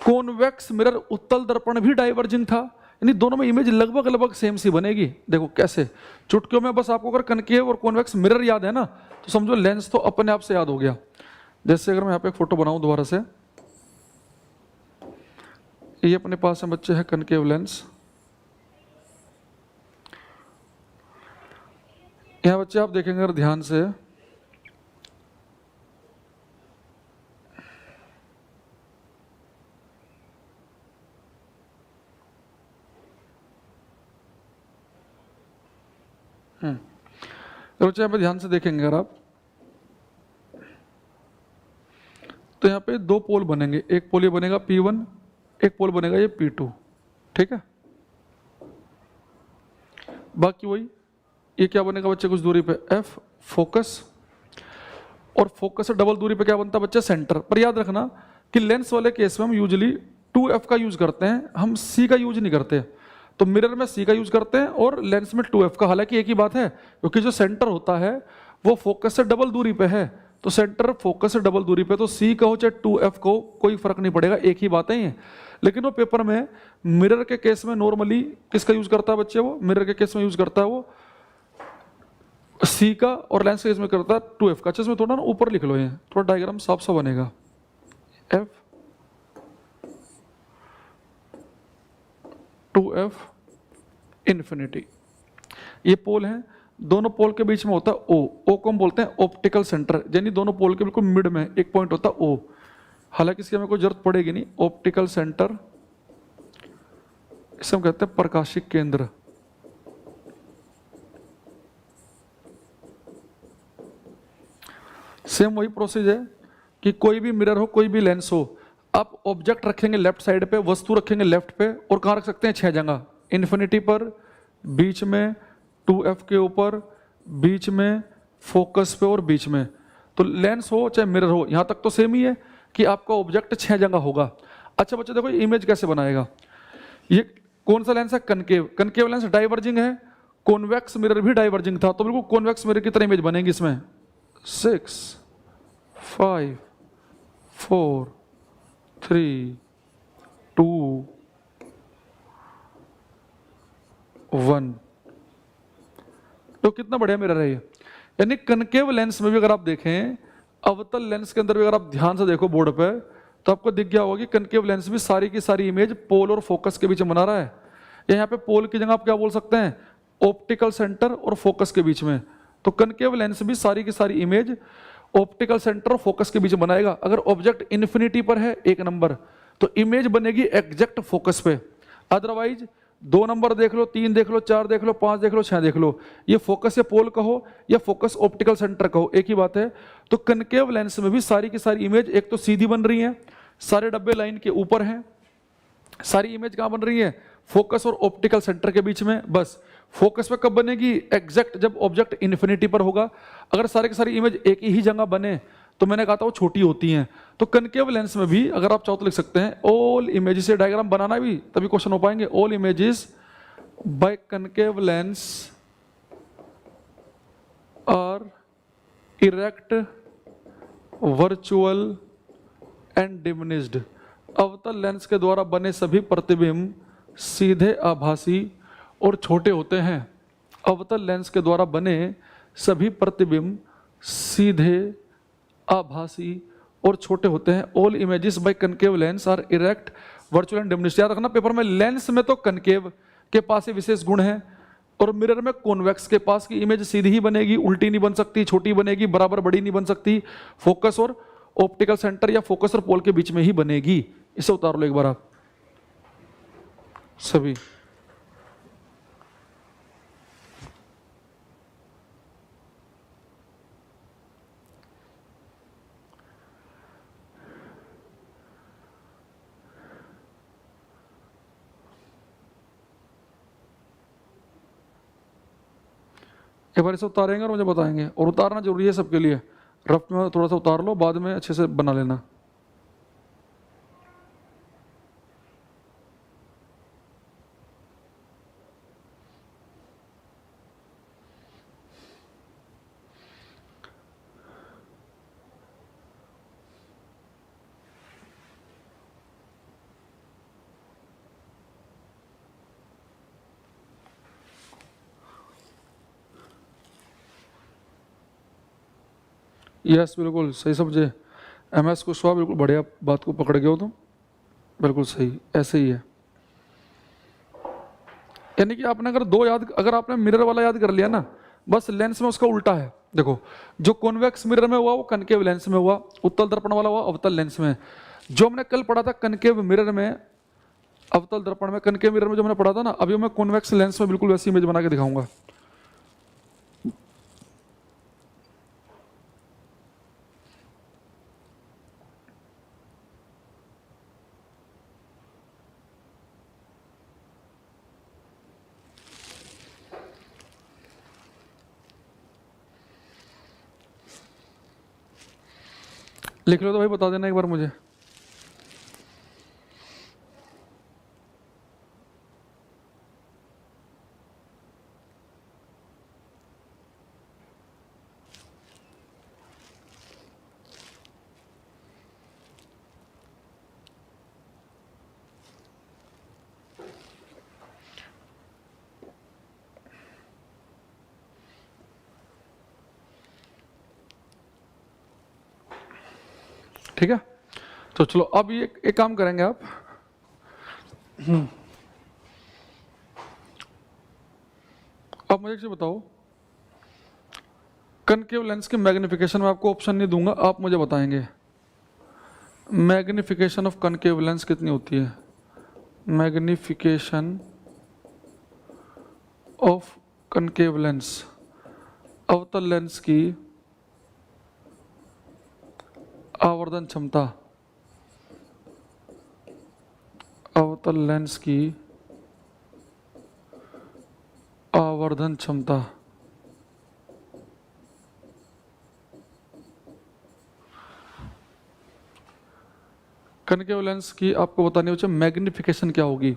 कॉन्वेक्स मिरर उत्तल दर्पण भी डाइवर्जिंग था, यानी दोनों में इमेज लगभग लगभग सेम सी बनेगी। देखो कैसे, चुटकियों में बस आपको अगर कनकेव और कॉन्वेक्स मिरर याद है ना, तो समझो लेंस तो अपने आप से याद हो गया। जैसे अगर मैं यहाँ पे एक फोटो बनाऊं दोबारा से, ये अपने पास है बच्चे है कनकेव लेंस। यहाँ बच्चे आप देखेंगे अगर ध्यान से, बच्चे यहाँ पे ध्यान से देखेंगे अगर आप, तो यहाँ पे दो पोल बनेंगे। एक पोल ये बनेगा P1, एक पोल बनेगा ये P2। ठीक है। बाकी वही, ये क्या बनेगा बच्चे कुछ दूरी पे F फोकस, और फोकस से डबल दूरी पे क्या बनता है बच्चे सेंटर। पर याद रखना कि लेंस वाले केस में हम यूजली 2F का यूज करते हैं, हम C का यूज नहीं करते। तो मिरर में C का यूज करते हैं और लेंस में 2F का। हालांकि एक ही बात है, क्योंकि जो सेंटर होता है वो फोकस से डबल दूरी पे है, तो सेंटर फोकस से डबल दूरी पे, तो C का हो चाहे 2F को कोई फर्क नहीं पड़ेगा, एक ही बात है ये। लेकिन वो पेपर में मिरर के केस में नॉर्मली किसका यूज करता है बच्चे, वो मिरर के केस में यूज करता है वो C का, और लेंस के केस में करता है 2F का। अच्छा इसमें थोड़ा ना ऊपर लिख लो, ये थोड़ा डायग्राम साफ सा बनेगा। F 2F इन्फिनिटी, ये पोल है। दोनों पोल के बीच में होता है O को हम बोलते हैं ऑप्टिकल सेंटर, यानी दोनों पोल के बिल्कुल मिड में एक पॉइंट होता है O। हालांकि इसकी हमें कोई जरूरत पड़ेगी नहीं। ऑप्टिकल सेंटर, इसे हम कहते हैं प्रकाशिक केंद्र। सेम वही प्रोसेस है कि कोई भी मिरर हो, कोई भी लेंस हो, आप ऑब्जेक्ट रखेंगे लेफ्ट साइड पे, वस्तु रखेंगे लेफ्ट पे, और कहाँ रख सकते हैं? 6 जगह, इन्फिनिटी पर, बीच में, 2F के ऊपर, बीच में, फोकस पे और बीच में। तो लेंस हो चाहे मिरर हो, यहाँ तक तो सेम ही है कि आपका ऑब्जेक्ट 6 जगह होगा। अच्छा बच्चे देखो इमेज कैसे बनाएगा। ये कौन सा लेंस है? कनकेव। कनकेव लेंस डाइवर्जिंग है, कॉन्वेक्स मिरर भी डाइवर्जिंग था, तो बिल्कुल कॉन्वेक्स मिरर की तरह इमेज बनेगी इसमें। 6 5 4 3 2 1। तो कितना बढ़िया मिरर है ये। यानी कनकेव लेंस में भी अगर आप देखें, अवतल लेंस के अंदर भी अगर आप ध्यान से देखो बोर्ड पे, तो आपको दिख गया होगा कि कनकेव लेंस भी सारी की सारी इमेज पोल और फोकस के बीच में बना रहा है। यहाँ पे पोल की जगह आप क्या बोल सकते हैं? ऑप्टिकल सेंटर और फोकस के बीच में। तो कनकेव लेंस भी सारी की सारी इमेज ऑप्टिकल सेंटर और फोकस के बीच में बनाएगा। अगर ऑब्जेक्ट इन्फिनिटी पर है 1 नंबर, तो इमेज बनेगी एग्जैक्ट फोकस पे। अदरवाइज 2 नंबर देख लो, 3 देख लो, 4 देख लो, 5 देख लो, 6 देख लो, ये फोकस या पोल कहो या फोकस ऑप्टिकल सेंटर कहो, एक ही बात है। तो कनकेव लेंस में भी सारी की सारी इमेज एक तो सीधी बन रही है, सारे डब्बे लाइन के ऊपर हैं, सारी इमेज कहाँ बन रही है? फोकस और ऑप्टिकल सेंटर के बीच में। बस फोकस पे कब बनेगी? एग्जैक्ट जब ऑब्जेक्ट इन्फिनिटी पर होगा। अगर सारे की सारी इमेज एक ही जगह बने तो मैंने कहा था वो छोटी होती हैं। तो कनकेव लेंस में भी अगर आप चाहो तो लिख सकते हैं ऑल इमेजेस, से डायग्राम बनाना भी तभी क्वेश्चन हो पाएंगे। All images by concave lens are erect, virtual and diminished. अवतल लेंस के द्वारा बने सभी प्रतिबिंब सीधे आभासी और छोटे होते हैं। अवतल लेंस के द्वारा बने सभी प्रतिबिंब सीधे आभासी और छोटे होते हैं। All images by concave lens are erect, virtual and diminished. याद रखना पेपर में, लेंस में तो कनकेव के पास ये विशेष गुण है, और मिरर में कॉन्वेक्स के पास की इमेज सीधी ही बनेगी, उल्टी नहीं बन सकती, छोटी बनेगी, बराबर बड़ी नहीं बन सकती। फोकस और ऑप्टिकल सेंटर या फोकस और पोल के बीच में ही बनेगी। इसे उतार लो एक बार आप सभी। एक बार इसे उतारेंगे और मुझे बताएंगे, और उतारना जरूरी है सबके लिए। रफ में थोड़ा सा उतार लो, बाद में अच्छे से बना लेना। यस बिल्कुल सही समझे। MS कुशवाहा बिल्कुल बढ़िया बात को पकड़ गए हो तुम, बिल्कुल सही, ऐसे ही है। यानी कि आपने अगर दो याद, अगर आपने मिरर वाला याद कर लिया ना, बस लेंस में उसका उल्टा है। देखो जो कॉन्वेक्स मिरर में हुआ वो कनकेव लेंस में हुआ, उत्तल दर्पण वाला हुआ अवतल लेंस में। जो हमने कल पढ़ा था कनकेव मिरर में, अवतल दर्पण में, कनकेव मिरर में जो मैंने पढ़ा था ना, अभी मैं कॉन्वेक्स लेंस में बिल्कुल वैसी इमेज बना के दिखाऊंगा। लिख लो तो भाई बता देना एक बार मुझे। ठीक है, तो चलो अब ये एक काम करेंगे आप। अब मुझे एक बताओ, कनकेव लेंस के मैग्निफिकेशन में आपको ऑप्शन नहीं दूंगा, आप मुझे बताएंगे मैग्निफिकेशन ऑफ कनकेव लेंस कितनी होती है। मैग्निफिकेशन ऑफ कनकेव लेंस, अवतल लेंस की आवर्धन क्षमता, अवतल लेंस की आवर्धन क्षमता। कनकेव लेंस की आपको बतानी हो मैग्निफिकेशन क्या होगी,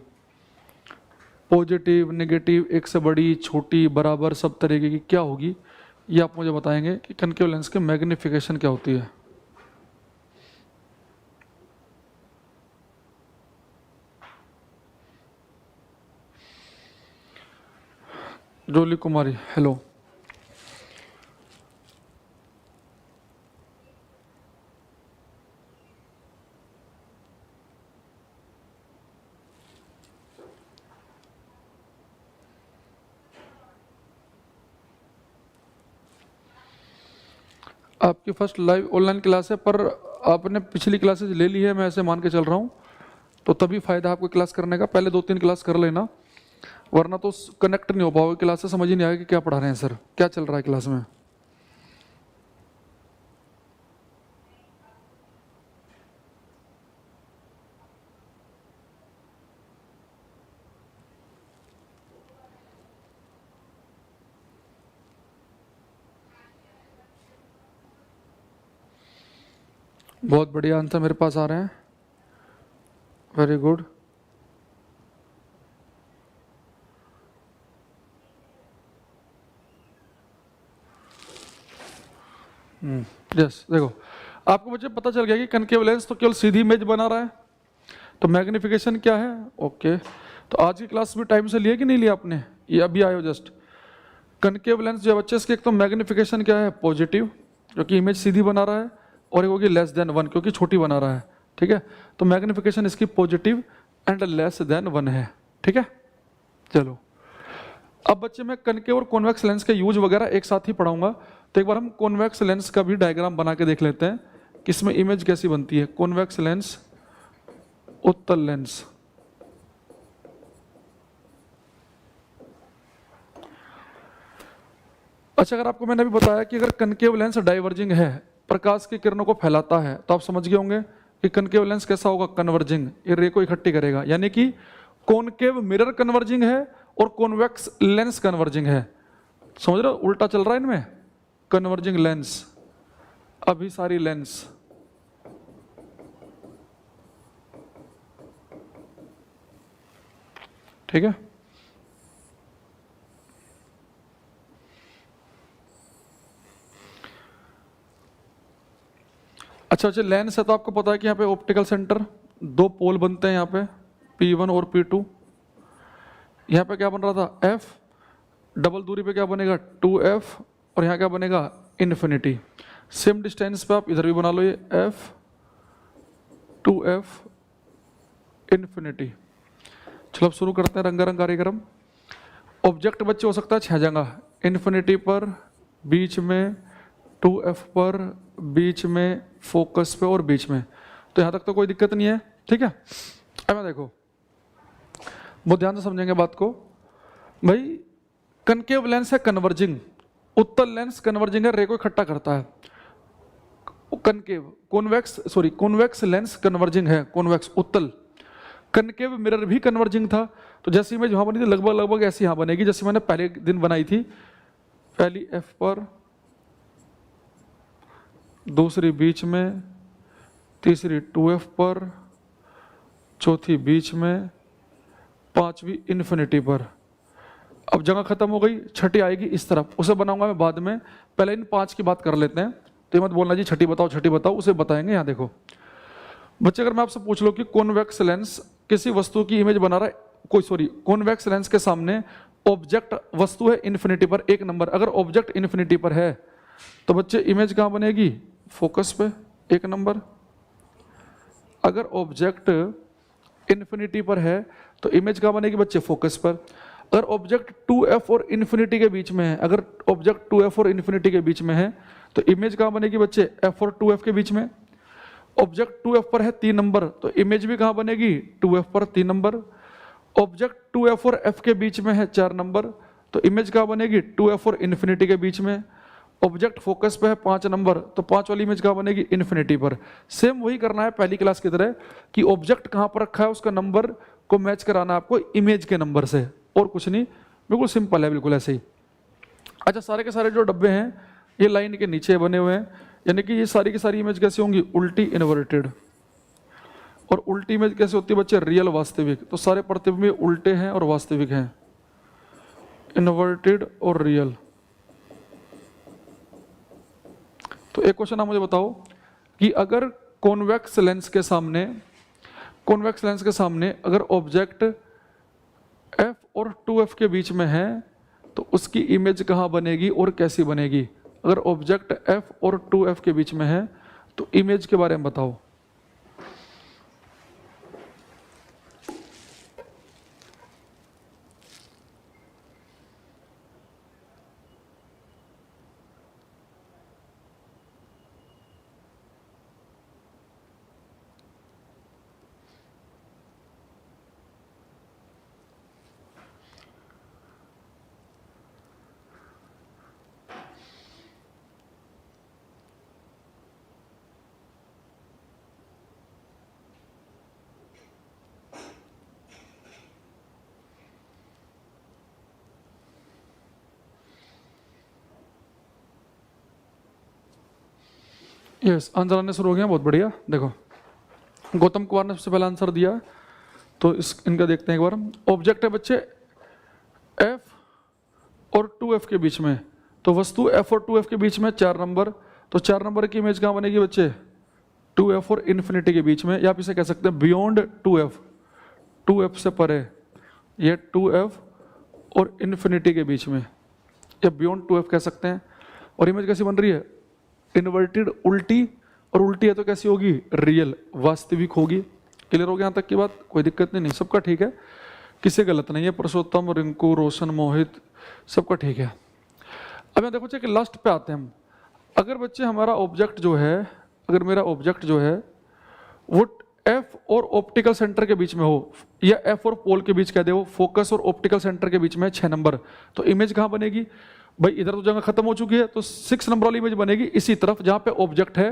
पॉजिटिव नेगेटिव, एक से बड़ी छोटी बराबर सब तरीके की क्या होगी, ये आप मुझे बताएंगे कि कनकेव लेंस की मैग्निफिकेशन क्या होती है। जोली कुमारी, हेलो। आपकी फर्स्ट लाइव ऑनलाइन क्लास है, पर आपने पिछली क्लासेज ले ली है, मैं ऐसे मान के चल रहा हूँ, तो तभी फायदा आपको क्लास करने का। पहले 2-3 क्लास कर लेना, वरना तो कनेक्ट नहीं हो पाओगे क्लास से, समझ ही नहीं आएगा कि क्या पढ़ा रहे हैं सर, क्या चल रहा है क्लास में। बहुत बढ़िया आंसर मेरे पास आ रहे हैं, वेरी गुड। यस, देखो आपको मुझे पता चल गया कि कनकेव लेंस तो केवल सीधी इमेज बना रहा है, तो मैग्निफिकेशन क्या है। ओके, तो आज की क्लास भी टाइम से लिया कि नहीं लिया आपने, ये अभी आयो जस्ट। कनकेव लेंस जो बच्चे, इसके एक तो मैग्निफिकेशन क्या है, पॉजिटिव, क्योंकि इमेज सीधी बना रहा है, और एक होगी लेस देन 1, क्योंकि छोटी बना रहा है। ठीक है, तो मैग्निफिकेशन इसकी पॉजिटिव एंड लेस देन 1 है। ठीक है, चलो अब बच्चे मैं कनकेव और कॉन्वेक्स लेंस के यूज वगैरह एक साथ ही पढ़ाऊंगा, तो एक बार हम कॉन्वेक्स लेंस का भी डायग्राम बना के देख लेते हैं कि इसमें इमेज कैसी बनती है। कॉन्वेक्स लेंस, उत्तल लेंस। अच्छा, अगर आपको मैंने अभी बताया कि अगर कनकेव लेंस डाइवर्जिंग है, प्रकाश की किरणों को फैलाता है, तो आप समझ गए होंगे कि कनकेव लेंस कैसा होगा, कन्वर्जिंग, ये रे को इकट्ठी करेगा। यानी कि कॉनकेव मिरर कन्वर्जिंग है और कॉन्वेक्स लेंस कन्वर्जिंग है। समझ रहे हो, उल्टा चल रहा है इनमें। कन्वर्जिंग लेंस, अभिसारी लेंस, ठीक है। अच्छा अच्छा, लेंस है तो आपको पता है कि यहाँ पे ऑप्टिकल सेंटर 2 पोल बनते हैं, यहाँ पे P1 और P2। यहाँ पे क्या बन रहा था, F, डबल दूरी पे क्या बनेगा, 2F, और यहाँ क्या बनेगा, इन्फिनिटी। सेम डिस्टेंस पे आप इधर भी बना लो, ये F, 2F, इन्फिनिटी। चलो अब शुरू करते हैं रंगारंग कार्यक्रम। ऑब्जेक्ट बच्चे हो सकता है 6 जगह, इन्फिनिटी पर, बीच में, 2F पर, बीच में, फोकस पे और बीच में। तो यहाँ तक तो कोई दिक्कत नहीं है। ठीक है, अब देखो बहुत ध्यान से समझेंगे बात को। भाई कनकेव लेंस है कन्वर्जिंग, उत्तल लेंस कन्वर्जिंग है, रे को इकट्ठा करता है। कनकेव कॉन्वेक्स लेंस कन्वर्जिंग है, कॉन्वेक्स उत्तल। कनकेव मिरर भी कन्वर्जिंग था, तो जैसी इमेज वहां बनी थी लगभग ऐसी यहां बनेगी जैसे मैंने पहले दिन बनाई थी। पहली F पर, दूसरी बीच में, तीसरी 2F पर, चौथी बीच में, 5वीं इन्फिनिटी पर। अब जगह खत्म हो गई, छठी आएगी इस तरफ, उसे बनाऊंगा मैं बाद में, पहले इन 5 की बात कर लेते हैं। तो मत बोलना जी छठी बताओ, उसे बताएंगे। यहाँ देखो बच्चे, अगर मैं आपसे पूछ लो कि कॉन्वेक्स लेंस किसी वस्तु की इमेज बना रहा है, कॉन्वेक्स लेंस के सामने ऑब्जेक्ट वस्तु है इन्फिनिटी पर 1 नंबर, अगर ऑब्जेक्ट इन्फिनिटी पर है तो बच्चे इमेज कहाँ बनेगी, फोकस पे 1 नंबर। अगर ऑब्जेक्ट इन्फिनिटी पर है तो इमेज कहाँ बनेगी बच्चे, फोकस पर। अगर ऑब्जेक्ट 2F और इन्फिनिटी के बीच में है, अगर ऑब्जेक्ट 2F और इन्फिनिटी के बीच में है तो इमेज कहाँ बनेगी बच्चे, F और 2F के बीच में। ऑब्जेक्ट 2F पर है 3 नंबर, तो इमेज भी कहाँ बनेगी, 2F पर 3 नंबर। ऑब्जेक्ट 2F और F के बीच में है 4 नंबर, तो इमेज कहाँ बनेगी, 2F और इन्फिनिटी के बीच में। ऑब्जेक्ट फोकस पे है 5 नंबर, तो 5 वाली इमेज कहाँ बनेगी, इन्फिनिटी पर। सेम वही करना है पहली क्लास की तरह कि ऑब्जेक्ट कहाँ पर रखा है उसका नंबर को मैच कराना है आपको इमेज के नंबर से, और कुछ नहीं, बिल्कुल सिंपल है, बिल्कुल ऐसे ही। अच्छा, सारे के सारे जो डब्बे हैं ये लाइन के नीचे बने हुए हैं, यानी कि ये सारी की सारी इमेज कैसी होंगी, उल्टी इन्वर्टेड। और उल्टी इमेज कैसे होती है बच्चे, रियल वास्तविक। तो सारे प्रतिबिंब उल्टे हैं और वास्तविक हैं, इन्वर्टेड और रियल। तो एक क्वेश्चन आप मुझे बताओ कि अगर कॉन्वेक्स लेंस के सामने अगर ऑब्जेक्ट f और 2f के बीच में है तो उसकी इमेज कहाँ बनेगी और कैसी बनेगी। अगर ऑब्जेक्ट f और 2f के बीच में है तो इमेज के बारे में बताओ। यस, आंसर आने शुरू हो गया, बहुत बढ़िया। देखो गौतम कुमार ने सबसे पहला आंसर दिया, तो इनका देखते हैं एक बार। ऑब्जेक्ट है बच्चे f और 2f के बीच में, तो वस्तु f और 2f के बीच में 4 नंबर, तो 4 नंबर की इमेज कहाँ बनेगी बच्चे, 2f और इन्फिनिटी के बीच में, या आप इसे कह सकते हैं बियॉन्ड 2f, 2f से परे, ये 2f और इन्फिनिटी के बीच में, या बियॉन्ड 2f कह सकते हैं। और इमेज कैसी बन रही है, इन्वर्टेड, उल्टी, और उल्टी है तो कैसी होगी, रियल, वास्तविक होगी। क्लियर हो गया यहाँ तक की बात, कोई दिक्कत नहीं, सबका ठीक है, किसी गलत नहीं है। पुरुषोत्तम, रिंकू, रोशन, मोहित, सबका ठीक है। अब यहाँ देखो कि लास्ट पे आते हैं हम। अगर बच्चे हमारा ऑब्जेक्ट जो है, अगर मेरा ऑब्जेक्ट जो है वो एफ और ऑप्टिकल सेंटर के बीच में हो, या एफ और पोल के बीच कह दे, वो फोकस और ऑप्टिकल सेंटर के बीच में 6 नंबर, तो इमेज कहाँ बनेगी भाई, इधर तो जगह खत्म हो चुकी है, तो 6 नंबर वाली इमेज बनेगी इसी तरफ जहाँ पे ऑब्जेक्ट है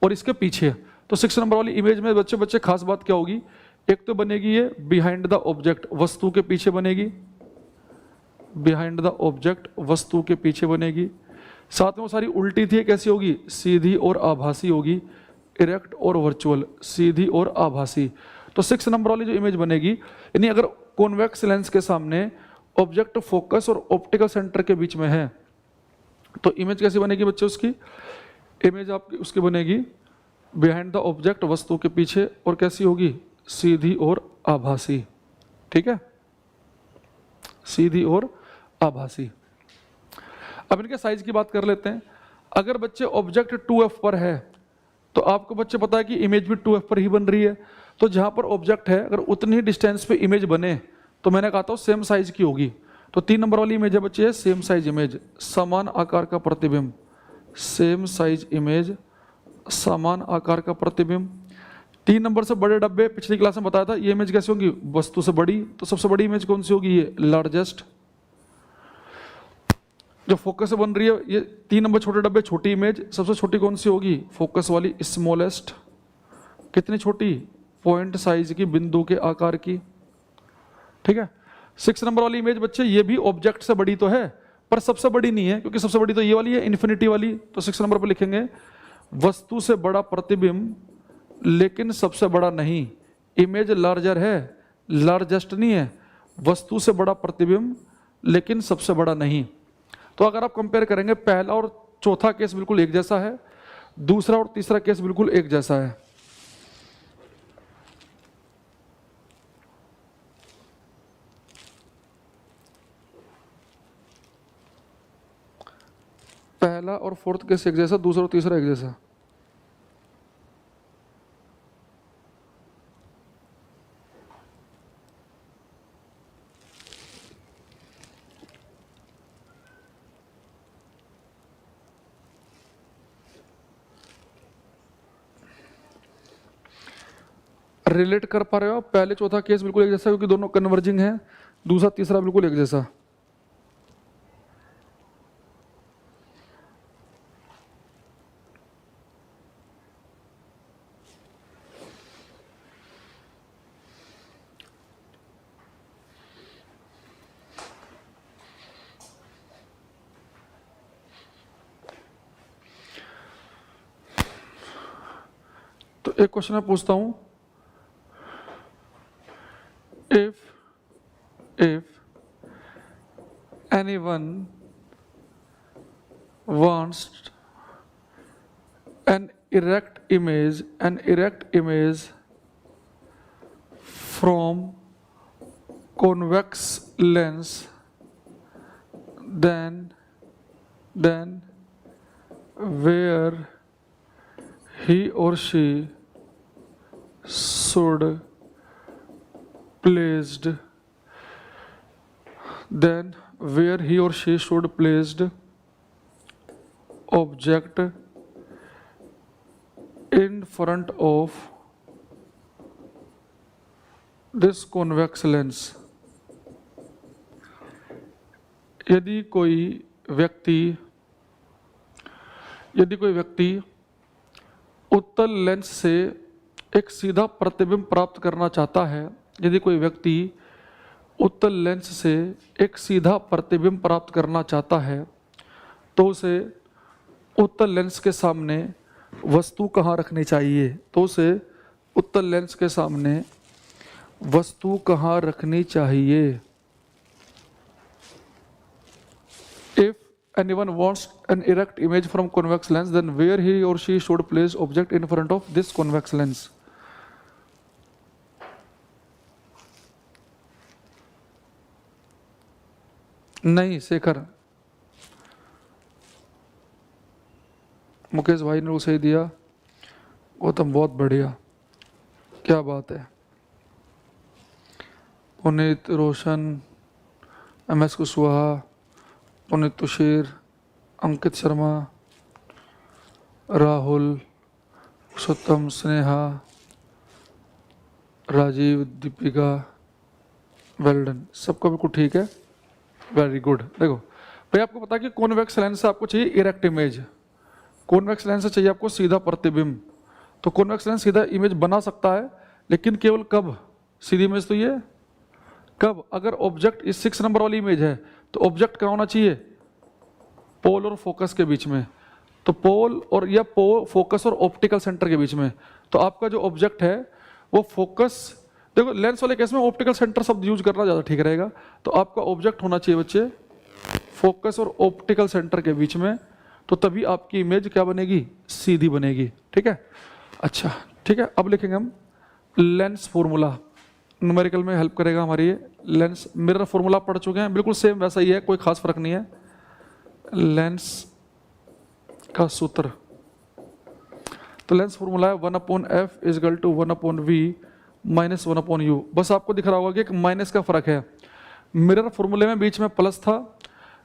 और इसके पीछे। तो 6 नंबर वाली इमेज में बच्चे खास बात क्या होगी, एक तो बनेगी ये बिहाइंड द ऑब्जेक्ट, वस्तु के पीछे बनेगी, बिहाइंड द ऑब्जेक्ट वस्तु के पीछे बनेगी। साथ में वो सारी उल्टी थी, कैसी होगी, सीधी और आभासी होगी, इरेक्ट और वर्चुअल, सीधी और आभासी। तो 6 नंबर वाली जो इमेज बनेगी, यानी अगर कॉन्वेक्स लेंस के सामने ऑब्जेक्ट फोकस और ऑप्टिकल सेंटर के बीच में है तो इमेज कैसी बनेगी बच्चे, उसकी इमेज आपकी उसकी बनेगी बिहाइंड द ऑब्जेक्ट वस्तु के पीछे, और कैसी होगी, सीधी और आभासी। ठीक है, सीधी और आभासी। अब इनके साइज की बात कर लेते हैं। अगर बच्चे ऑब्जेक्ट 2f पर है तो आपको बच्चे पता है कि इमेज भी 2f पर ही बन रही है, तो जहां पर ऑब्जेक्ट है अगर उतनी ही डिस्टेंस पे इमेज बने तो मैंने कहा था सेम साइज की होगी। तो 3 नंबर वाली इमेज है बच्चे, सेम साइज इमेज, समान आकार का प्रतिबिंब, सेम साइज इमेज, समान आकार का प्रतिबिंब। 3 नंबर से बड़े डब्बे, पिछली क्लास में बताया था ये इमेज कैसी होगी, वस्तु से बड़ी, तो सबसे बड़ी इमेज कौन सी होगी, ये लार्जेस्ट, जो फोकस से बन रही है। ये 3 नंबर छोटे डब्बे, छोटी इमेज, सबसे छोटी कौन सी होगी, फोकस वाली, स्मॉलेस्ट, कितनी छोटी, पॉइंट साइज की, बिंदु के आकार की। ठीक है, 6 नंबर वाली इमेज बच्चे ये भी ऑब्जेक्ट से बड़ी तो है पर सबसे बड़ी नहीं है, क्योंकि सबसे बड़ी तो ये वाली है, इन्फिनिटी वाली। तो 6 नंबर पर लिखेंगे वस्तु से बड़ा प्रतिबिंब लेकिन सबसे बड़ा नहीं, इमेज लार्जर है, लार्जेस्ट नहीं है, वस्तु से बड़ा प्रतिबिंब लेकिन सबसे बड़ा नहीं। तो अगर आप कंपेयर करेंगे, पहला और चौथा केस बिल्कुल एक जैसा है, दूसरा और तीसरा केस बिल्कुल एक जैसा है। पहला और फोर्थ केस एक जैसा, दूसरा और तीसरा एक जैसा। रिलेट कर पा रहे हो आप, पहले चौथा केस बिल्कुल एक जैसा क्योंकि दोनों कन्वर्जिंग है, दूसरा तीसरा बिल्कुल एक जैसा। एक क्वेश्चन मैं पूछता हूं, if anyone wants an erect image from convex lens, then where he or she should placed object in front of this convex lens. यदि कोई व्यक्ति उत्तल लेंस से एक सीधा प्रतिबिंब प्राप्त करना चाहता है, यदि कोई व्यक्ति उत्तल लेंस से एक सीधा प्रतिबिंब प्राप्त करना चाहता है, तो उसे उत्तल लेंस के सामने वस्तु कहाँ रखनी चाहिए? तो उसे उत्तल लेंस के सामने वस्तु कहाँ रखनी चाहिए? If anyone wants an erect image from convex lens, then where he or she should place object in front of this convex lens? नहीं शेखर, मुकेश भाई ने उसे दिया, वो तो बहुत बढ़िया, क्या बात है। पुनीत, रोशन, MS कुशवाहा, पुनीत तुषीर, अंकित शर्मा, राहुल, पुरुषोत्तम, स्नेहा, राजीव, दीपिका, वेल डन, सबका बिल्कुल ठीक है, वेरी गुड। देखो भाई, आपको पता है कि कॉन्वेक्स लेंस से आपको चाहिए इरेक्ट इमेज, कॉन्वेक्स लेंस से चाहिए आपको सीधा प्रतिबिंब। तो कॉन्वेक्स लेंस सीधा इमेज बना सकता है, लेकिन केवल कब? सीधी इमेज तो ये कब? अगर ऑब्जेक्ट इस 6 नंबर वाली इमेज है, तो ऑब्जेक्ट कहाँ होना चाहिए? पोल और फोकस के बीच में। तो पोल और या फोकस और ऑप्टिकल सेंटर के बीच में। तो आपका जो ऑब्जेक्ट है वो फोकस, देखो लेंस वाले केस में ऑप्टिकल सेंटर शब्द यूज करना ज़्यादा ठीक रहेगा। तो आपका ऑब्जेक्ट होना चाहिए बच्चे फोकस और ऑप्टिकल सेंटर के बीच में, तो तभी आपकी इमेज क्या बनेगी? सीधी बनेगी। ठीक है, अच्छा ठीक है। अब लिखेंगे हम लेंस फॉर्मूला, न्यूमेरिकल में हेल्प करेगा हमारी ये। लेंस मिरर फॉर्मूला पढ़ चुके हैं, बिल्कुल सेम वैसा ही है, कोई खास फर्क नहीं है। लेंस का सूत्र, तो लेंस फॉर्मूला है 1/f = 1/v - 1/u। बस आपको दिख रहा होगा कि एक माइनस का फर्क है। मिरर फॉर्मूले में बीच में प्लस था,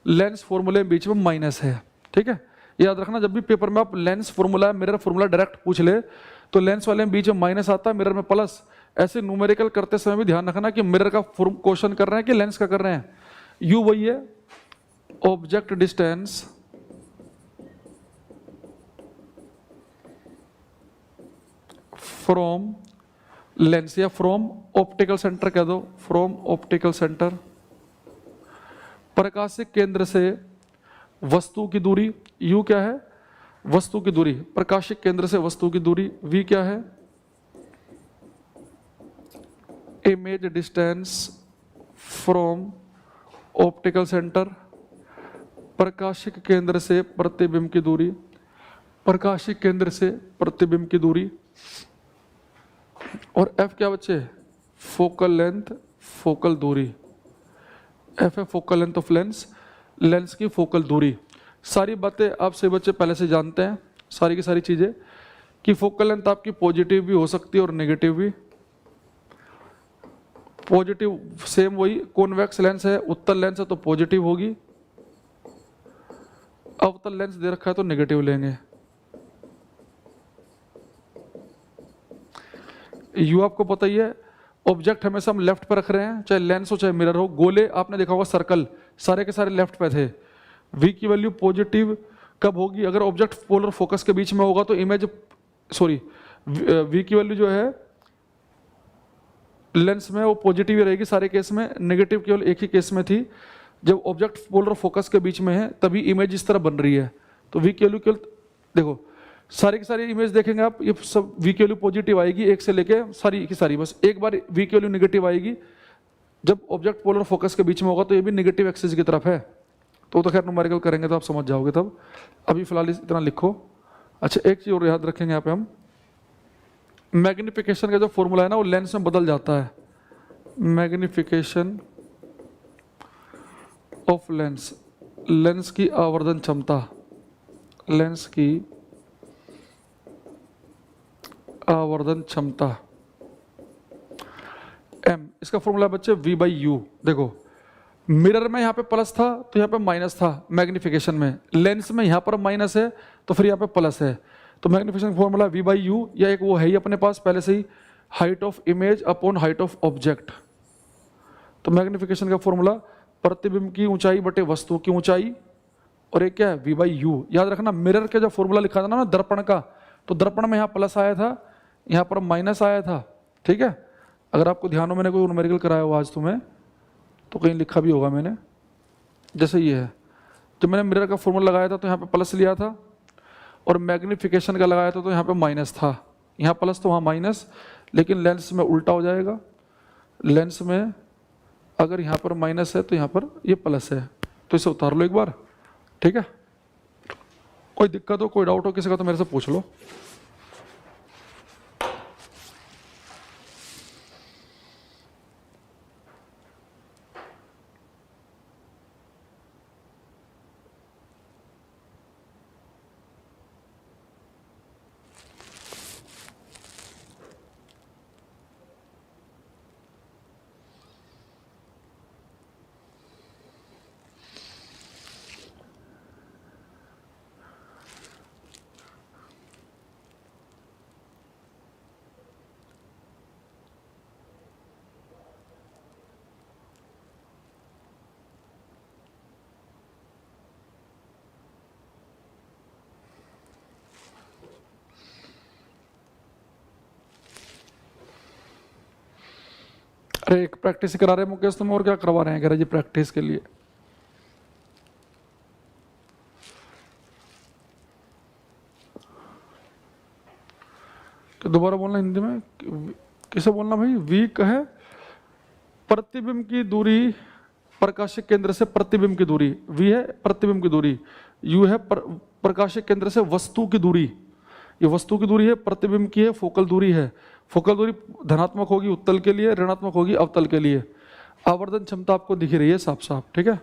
लेंस फॉर्मूले में बीच में माइनस है। ठीक है, याद रखना, जब भी पेपर में आप lens formula mirror formula direct पूछ ले तो लेंस वाले में बीच में माइनस आता है, मिरर में प्लस। ऐसे न्यूमेरिकल करते समय भी ध्यान रखना कि मिरर का क्वेश्चन कर रहे हैं कि लेंस का कर रहे हैं। यू वही है, ऑब्जेक्ट डिस्टेंस फ्रॉम लेंस, या फ्रॉम ऑप्टिकल सेंटर कह दो, फ्रॉम ऑप्टिकल सेंटर, प्रकाशिक केंद्र से वस्तु की दूरी। यू क्या है? वस्तु की दूरी, प्रकाशिक केंद्र से वस्तु की दूरी। वी क्या है? Image distance from optical centre, प्रकाशिक केंद्र से प्रतिबिंब की दूरी, प्रकाशिक केंद्र से प्रतिबिंब की दूरी। और एफ क्या बच्चे? फोकल लेंथ, फोकल दूरी। एफ है focal length of lens, lens की फोकल दूरी। सारी बातें आप सभी बच्चे पहले से जानते हैं, सारी की सारी चीजें, कि फोकल लेंथ आपकी पॉजिटिव भी हो सकती है और नेगेटिव भी। पॉजिटिव सेम वही, कॉन्वेक्स लेंस है, उत्तल लेंस है तो पॉजिटिव होगी, अवतल लेंस दे रखा है तो नेगेटिव लेंगे। यू आपको पता ही है, ऑब्जेक्ट हमेशा हम लेफ्ट पर रख रहे हैं, चाहे लेंस हो चाहे मिरर हो। गोले आपने देखा होगा सर्कल, सारे के सारे लेफ्ट पे थे। वी की वैल्यू पॉजिटिव कब होगी? अगर ऑब्जेक्ट पोलर फोकस के बीच में होगा तो इमेज, सॉरी, वी की वैल्यू जो है लेंस में वो पॉजिटिव ही रहेगी सारे केस में, नेगेटिव केवल एक ही केस में थी, जब ऑब्जेक्ट पोलर फोकस के बीच में है तभी इमेज इस तरह बन रही है। तो वी की वैल्यू केवल देखो, सारी की सारी इमेज देखेंगे आप, ये सब v की वैल्यू पॉजिटिव आएगी एक से लेके सारी की सारी, बस एक बार v की वैल्यू नेगेटिव आएगी जब ऑब्जेक्ट पोलर फोकस के बीच में होगा, तो ये भी नेगेटिव एक्सिस की तरफ है। तो खैर न्यूमेरिकल करेंगे तो आप समझ जाओगे तब, अभी फिलहाल इतना लिखो। अच्छा एक चीज और याद रखेंगे यहाँ पे हम, मैग्निफिकेशन का जो फॉर्मूला है ना वो लेंस में बदल जाता है। मैग्निफिकेशन ऑफ लेंस, लेंस की आवर्धन क्षमता, लेंस की आवर्धन क्षमता m, इसका फॉर्मूला बच्चे v बाई यू। देखो मिरर में यहाँ पे प्लस था तो यहाँ पे माइनस था मैग्निफिकेशन में, लेंस में यहाँ पर माइनस है तो फिर यहाँ पे प्लस है, तो magnification formula v by U, या एक वो है ही अपने पास पहले से ही, height of image upon height of object. तो मैग्निफिकेशन का फॉर्मूला प्रतिबिंब की ऊंचाई बटे वस्तु की ऊंचाई, और एक क्या है v बाई यू। याद रखना मिरर का जो फॉर्मूला लिखा था ना दर्पण का, तो दर्पण में यहाँ प्लस आया था, यहाँ पर माइनस आया था, ठीक है। अगर आपको ध्यान हो मैंने कोई न्यूमेरिकल कराया हो आज तुम्हें तो कहीं लिखा भी होगा मैंने, जैसे ये है, जब मैंने मिरर का फॉर्मूला लगाया था तो यहाँ पे प्लस लिया था, और मैग्निफिकेशन का लगाया था तो यहाँ पे माइनस था, यहाँ प्लस तो वहाँ माइनस, लेकिन लेंस में उल्टा हो जाएगा। लेंस में अगर यहाँ पर माइनस है तो यहाँ पर ये प्लस है, तो इसे उतार लो एक बार, ठीक है। कोई दिक्कत हो कोई डाउट हो किसी का तो मेरे से पूछ लो। अरे एक प्रैक्टिस करा रहे मुकेश तुम, और क्या करवा रहे हैं, कह रहे जी प्रैक्टिस के लिए। तो दोबारा बोलना हिंदी में, किसे बोलना भाई, वीक है प्रतिबिंब की दूरी, प्रकाशिक केंद्र से प्रतिबिंब की दूरी, वी है प्रतिबिंब की दूरी, यू है प्रकाशिक केंद्र से वस्तु की दूरी, ये वस्तु की दूरी है, प्रतिबिंब की है फोकल दूरी है, फोकल दूरी धनात्मक होगी उत्तल के लिए, ऋणात्मक होगी अवतल के लिए। आवर्धन क्षमता आपको दिख रही है साफ साफ, ठीक है।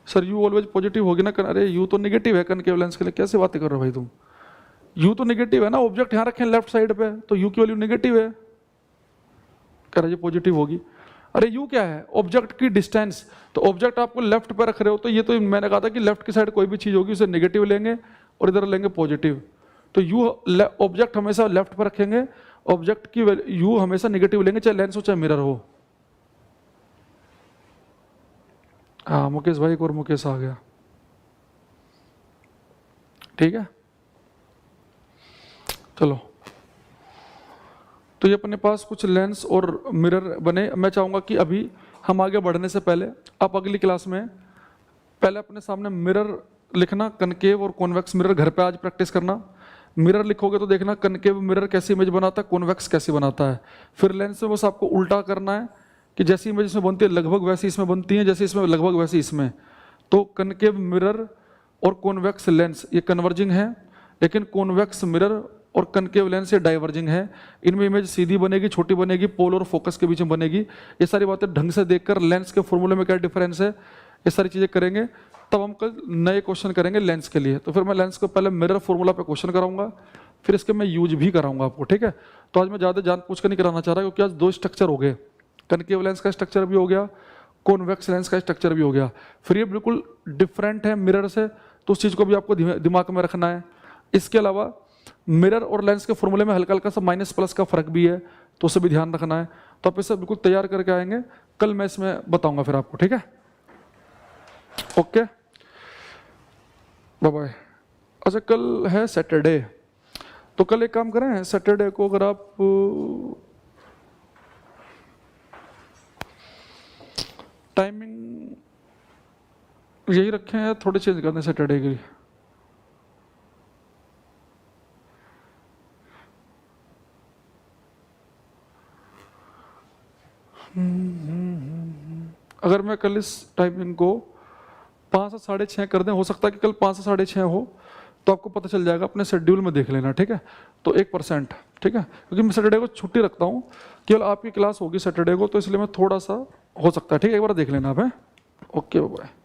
सर यू ऑलवेज पॉजिटिव होगी ना, अरे यू तो नेगेटिव है कनकेव लेंस के लिए, कैसे बातें कर रहे हो भाई तुम, यू तो नेगेटिव है ना, ऑब्जेक्ट यहाँ रखे लेफ्ट साइड पे तो यू की वैल्यू नेगेटिव है, कह रहे पॉजिटिव होगी। अरे यू क्या है, ऑब्जेक्ट की डिस्टेंस, तो ऑब्जेक्ट आपको लेफ्ट पे रख रहे हो, तो ये तो मैंने कहा था कि लेफ्ट की साइड कोई भी चीज होगी उसे नेगेटिव लेंगे और इधर लेंगे पॉजिटिव, तो यू ऑब्जेक्ट हमेशा लेफ्ट पर रखेंगे, ऑब्जेक्ट की यू हमेशा नेगेटिव लेंगे, चाहे लेंस हो चाहे मिरर हो। हाँ मुकेश भाई, एक और मुकेश आ गया, ठीक है। चलो तो ये अपने पास कुछ लेंस और मिरर बने। मैं चाहूंगा कि अभी हम आगे बढ़ने से पहले आप अगली क्लास में पहले अपने सामने मिरर लिखना, कनकेव और कॉन्वेक्स मिरर घर पे आज प्रैक्टिस करना। मिरर लिखोगे तो देखना कनकेव मिरर कैसी इमेज बनाता है, कॉन्वेक्स कैसी बनाता है। फिर लेंस में बस आपको उल्टा करना है कि जैसी इमेज इसमें बनती है लगभग वैसी इसमें बनती है, जैसे इसमें लगभग वैसी इसमें। तो कनकेव मिरर और कॉन्वेक्स लेंस ये कन्वर्जिंग है, लेकिन कॉन्वेक्स मिरर और कनकेव लेंस ये डाइवर्जिंग है। इनमें इमेज सीधी बनेगी, छोटी बनेगी, पोल और फोकस के बीच में बनेगी। ये सारी बातें ढंग से देखकर लेंस के फॉर्मूले में क्या डिफरेंस है ये सारी चीजें करेंगे, तब हम कल नए क्वेश्चन करेंगे लेंस के लिए। तो फिर मैं लेंस को पहले मिरर फॉर्मूला पे क्वेश्चन कराऊंगा, फिर इसके मैं यूज भी कराऊंगा आपको, ठीक है। तो आज मैं ज्यादा जान पूछ कर नहीं कराना चाह रहा, क्योंकि आज दो स्ट्रक्चर हो गए, कनकेव लेंस का स्ट्रक्चर भी हो गया, कॉन्वेक्स लेंस का स्ट्रक्चर भी हो गया। फिर ये बिल्कुल डिफरेंट है मिरर से, तो उस चीज को भी आपको दिमाग में रखना है। इसके अलावा मिरर और लेंस के फॉर्मूले में हल्का हल्का सा माइनस प्लस का फर्क भी है, तो उसे भी ध्यान रखना है। तो आप इसे बिल्कुल तैयार करके आएंगे, कल मैं इसमें बताऊंगा फिर आपको, ठीक है। Okay bye bye. अच्छा कल है सैटरडे, तो कल एक काम करें, सैटरडे को अगर आप टाइमिंग यही रखें या थोड़ी चेंज कर दें सैटरडे की, अगर मैं कल इस टाइमिंग को 5 से 6:30 कर दें, हो सकता है कि कल 5 से 6:30 हो, तो आपको पता चल जाएगा, अपने शेड्यूल में देख लेना, ठीक है। तो 1%, ठीक है, क्योंकि मैं सैटरडे को छुट्टी रखता हूँ, केवल आपकी क्लास होगी सैटरडे को, तो इसलिए मैं थोड़ा सा हो सकता है, ठीक है, एक बार देख लेना आप है। Okay bye.